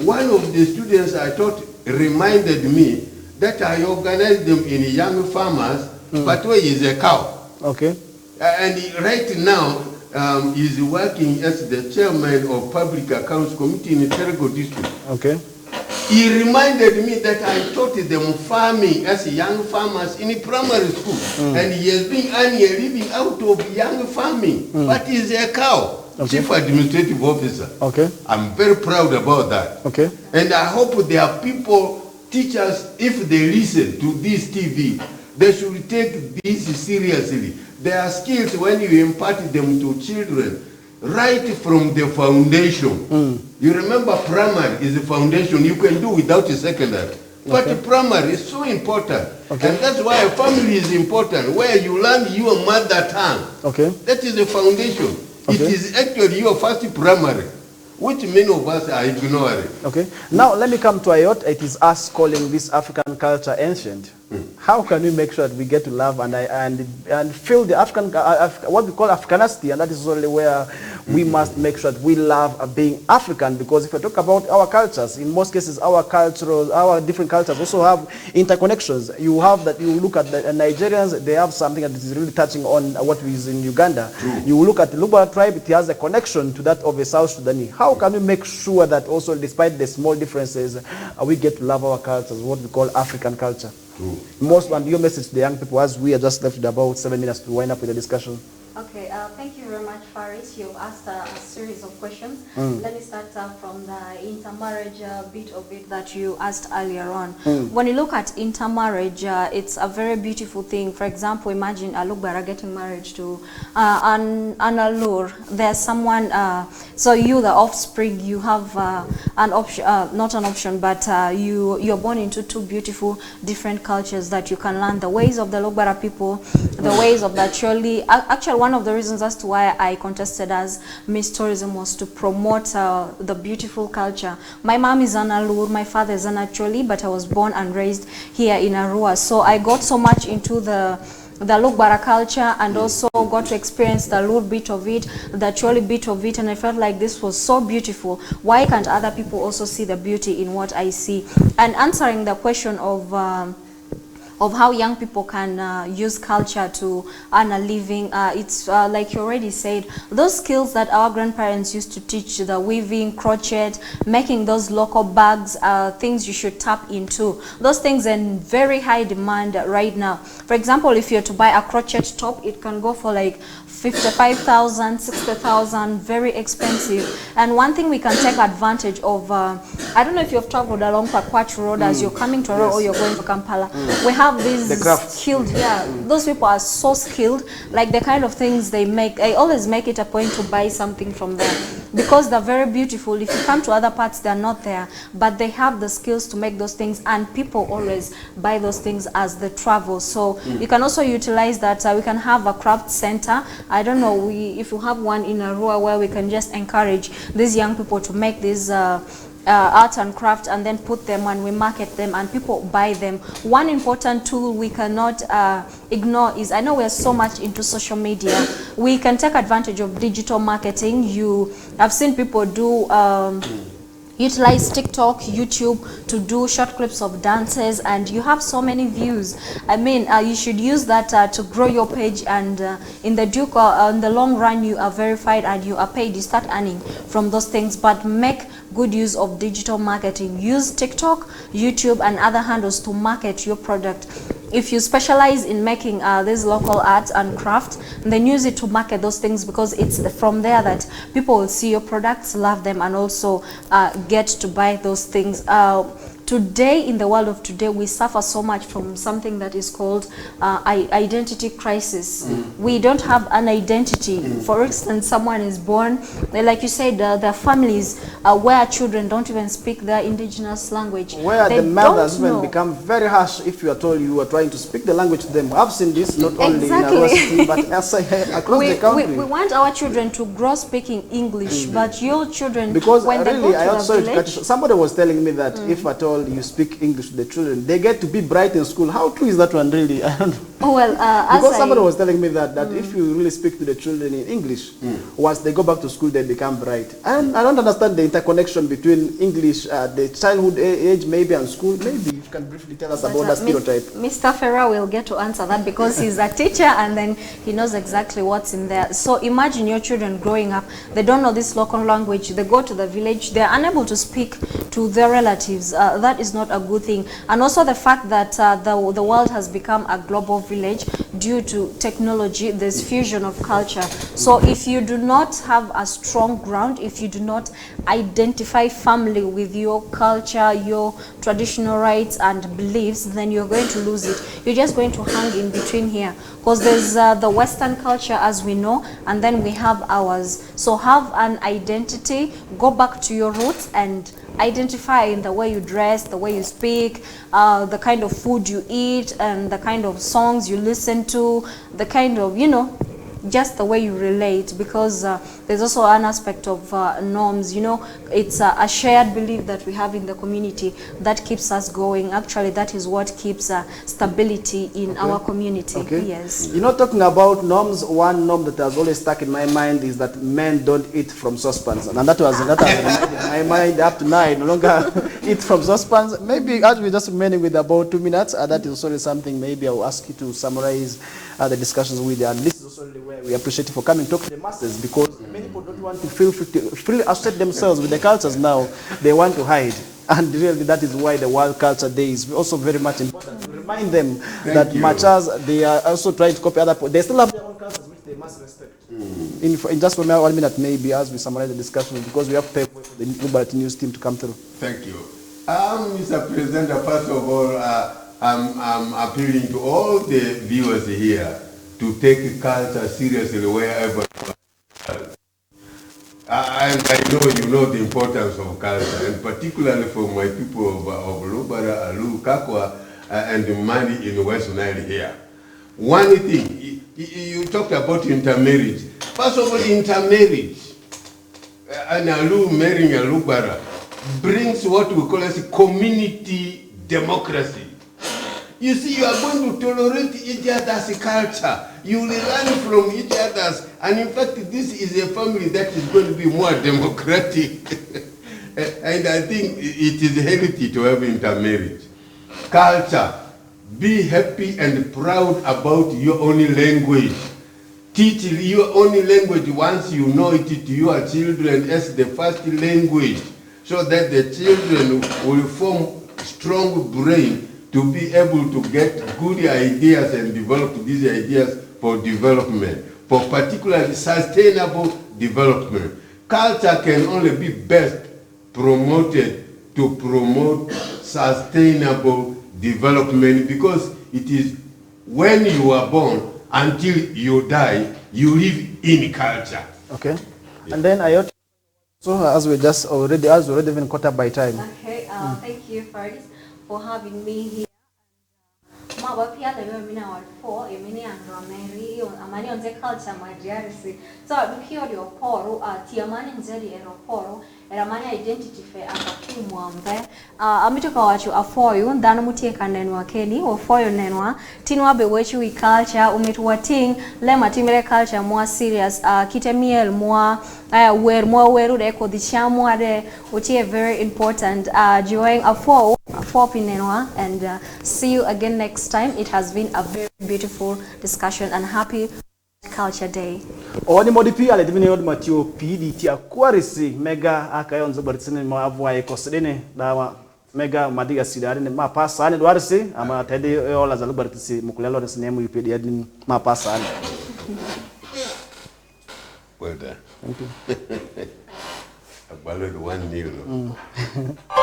One of the students I taught reminded me that I organized them in young farmers, but where is a cow? Okay. And right now, is working as the chairman of Public Accounts Committee in Terego District. Okay. He reminded me that I taught them farming as young farmers in primary school. And he has been earning a living out of young farming. But he's a cow, chief administrative officer. Okay. I'm very proud about that. Okay. And I hope there are people, teachers, if they listen to this TV, they should take this seriously. There are skills when you impart them to children, right from the foundation. You remember primary is the foundation. You can do without a secondary. But primary is so important. And that's why a family is important, where you learn your mother tongue. Okay. That is the foundation. It is actually your first primary, which many of us are ignoring. Okay. Now let me come to Ayot. It is us calling this African culture ancient. How can we make sure that we get to love and feel the African, what we call Africanity, and that is only where we must make sure that we love being African, because if we talk about our cultures, in most cases our different cultures also have interconnections. You have that, you look at the Nigerians, they have something that is really touching on what is in Uganda. You look at the Luba tribe, it has a connection to that of a South Sudanese. How can we make sure that also, despite the small differences, we get to love our cultures, what we call African culture? Most, and your message to the young people, as we are just left with about 7 minutes to wind up with the discussion. Okay, thank you very much, Faris. You've asked a series of questions. Let me start from the intermarriage bit of it that you asked earlier on. When you look at intermarriage, it's a very beautiful thing. For example, imagine Alugbara getting married to an Alur. There's someone, so you, the offspring, you have an option, not an option, but you're born into two beautiful different cultures that you can learn the ways of the Alugbara people, the ways of the Choli. Actually, one of the reasons as to why I contested as Miss Tourism was to promote the beautiful culture. My mom is an Alur, my father is an Acholi, but I was born and raised here in Arua. So I got so much into the Lugbara culture, and also got to experience the Lur bit of it, the Choli bit of it, and I felt like this was so beautiful. Why can't other people also see the beauty in what I see? And answering the question of how young people can use culture to earn a living, it's like you already said, those skills that our grandparents used to teach, the weaving, crochet, making those local bags, things you should tap into. Those things are in very high demand right now. For example, if you're to buy a crochet top, it can go for like 55,000, 60,000, very expensive. And one thing we can take advantage of, I don't know if you've traveled along Pakwach Road as you're coming to Road or you're going to Kampala. We have these skilled, those people are so skilled, like the kind of things they make. I always make it a point to buy something from them because they're very beautiful. If you come to other parts, they're not there, but they have the skills to make those things, and people always buy those things as they travel. So you can also utilize that. We can have a craft center. I don't know if you have one in Arua where we can just encourage these young people to make these art and craft and then put them and we market them and people buy them. One important tool we cannot ignore is, I know we're so much into social media, we can take advantage of digital marketing. I've seen people do utilize TikTok, YouTube to do short clips of dances, and you have so many views. I mean, you should use that to grow your page, and in the long run, you are verified and you are paid. You start earning from those things, but make good use of digital marketing. Use TikTok, YouTube, and other handles to market your product. If you specialize in making these local arts and craft, then use it to market those things, because it's from there that people will see your products, love them, and also get to buy those things. To today, in the world of today, we suffer so much from something that is called identity crisis. We don't have an identity. For instance, someone is born, like you said, there are families where children don't even speak their indigenous language. Where the mothers even become very harsh if you are told you are trying to speak the language to them. I've seen this not only in our city, but across the country. We want our children to grow speaking English, but your children, because when really, they go to the village, somebody was telling me that if at all you speak English to the children, they get to be bright in school. How true is that one, really? I don't know. Well, because somebody was telling me that if you really speak to the children in English, once they go back to school, they become bright. And I don't understand the interconnection between English, the childhood age, maybe, and school. Maybe you can briefly tell us about that stereotype. Mr. Ferrer will get to answer that because he's a teacher and then he knows exactly what's in there. So imagine your children growing up, they don't know this local language, they go to the village, they're unable to speak to their relatives. That is not a good thing. And also the fact that the world has become a global village due to technology, there's fusion of culture. So if you do not have a strong ground, if you do not identify family with your culture, your traditional rights and beliefs, then you're going to lose it. You're just going to hang in between here, because there's the Western culture as we know, and then we have ours. So have an identity, go back to your roots and identify in the way you dress, the way you speak, the kind of food you eat, and the kind of songs you listen to, the kind of, you know, just the way you relate, because there's also an aspect of norms, you know, it's a shared belief that we have in the community that keeps us going. Actually, that is what keeps stability in our community. Yes. You know, talking about norms, one norm that has always stuck in my mind is that men don't eat from saucepans, and that has in my mind up to now. No longer eat from saucepans. Maybe as we're just remaining with about 2 minutes, that is also something maybe I'll ask you to summarize the discussions with you. And this is also where we appreciate you for coming to talk to the masses, because many people don't want to feel free to freely associate themselves with the cultures now. They want to hide. And really that is why the World Culture Day is also very much important, to remind them that much as they are also trying to copy other people, they still have their own cultures which they must respect. In just for 1 minute maybe, as we summarize the discussion, because we have to pay for the Liberty News team to come through. Thank you. Mr. President, first of all, I'm appealing to all the viewers here to take culture seriously wherever you are. And I know you know the importance of culture, and particularly for my people of Lubara, Alu, Kakwa, and Mali in West Nile here. One thing, you talked about intermarriage. First of all, intermarriage, and Alu marrying a Lubara, brings what we call as community democracy. You see, you are going to tolerate each other's culture. You will learn from each other's. And in fact, this is a family that is going to be more democratic. And I think it is healthy to have intermarriage. Culture. Be happy and proud about your own language. Teach your own language once you know it to your children as the first language, so that the children will form strong brain to be able to get good ideas and develop these ideas for development, for particularly sustainable development. Culture can only be best promoted to promote sustainable development, because it is when you are born until you die, you live in culture. Okay. Yeah. And then I ought to, so as we already even caught up by time. Okay, thank you Faris for having me here. Mawapia the mina wal for emini andrameri amani on the culture majority. So dukio dio poro tiamani nzeli ero poro eramani identity fe akakumwambe amitoka wachu afoyu ndano mutie kanenwa keni ofoyo nenwa tinwa be wechu we culture umetuwa ting lema timere culture more serious kitemiel more where more weru reko dishamu ade utie very important join afo pinenwa and see you again next time. It has been a very beautiful discussion and happy Culture Day. Oni modipi ale divine od matio pidi ti akwarisi mega akayonzo baritsine mo avwa ekosedene dawa mega madiga sidare ne mapasa ane dwarisi ama tede ola zalu bartisi mukulelo ne sinemu upedi adin mapasa ane. Well done. Thank you. I 1-0.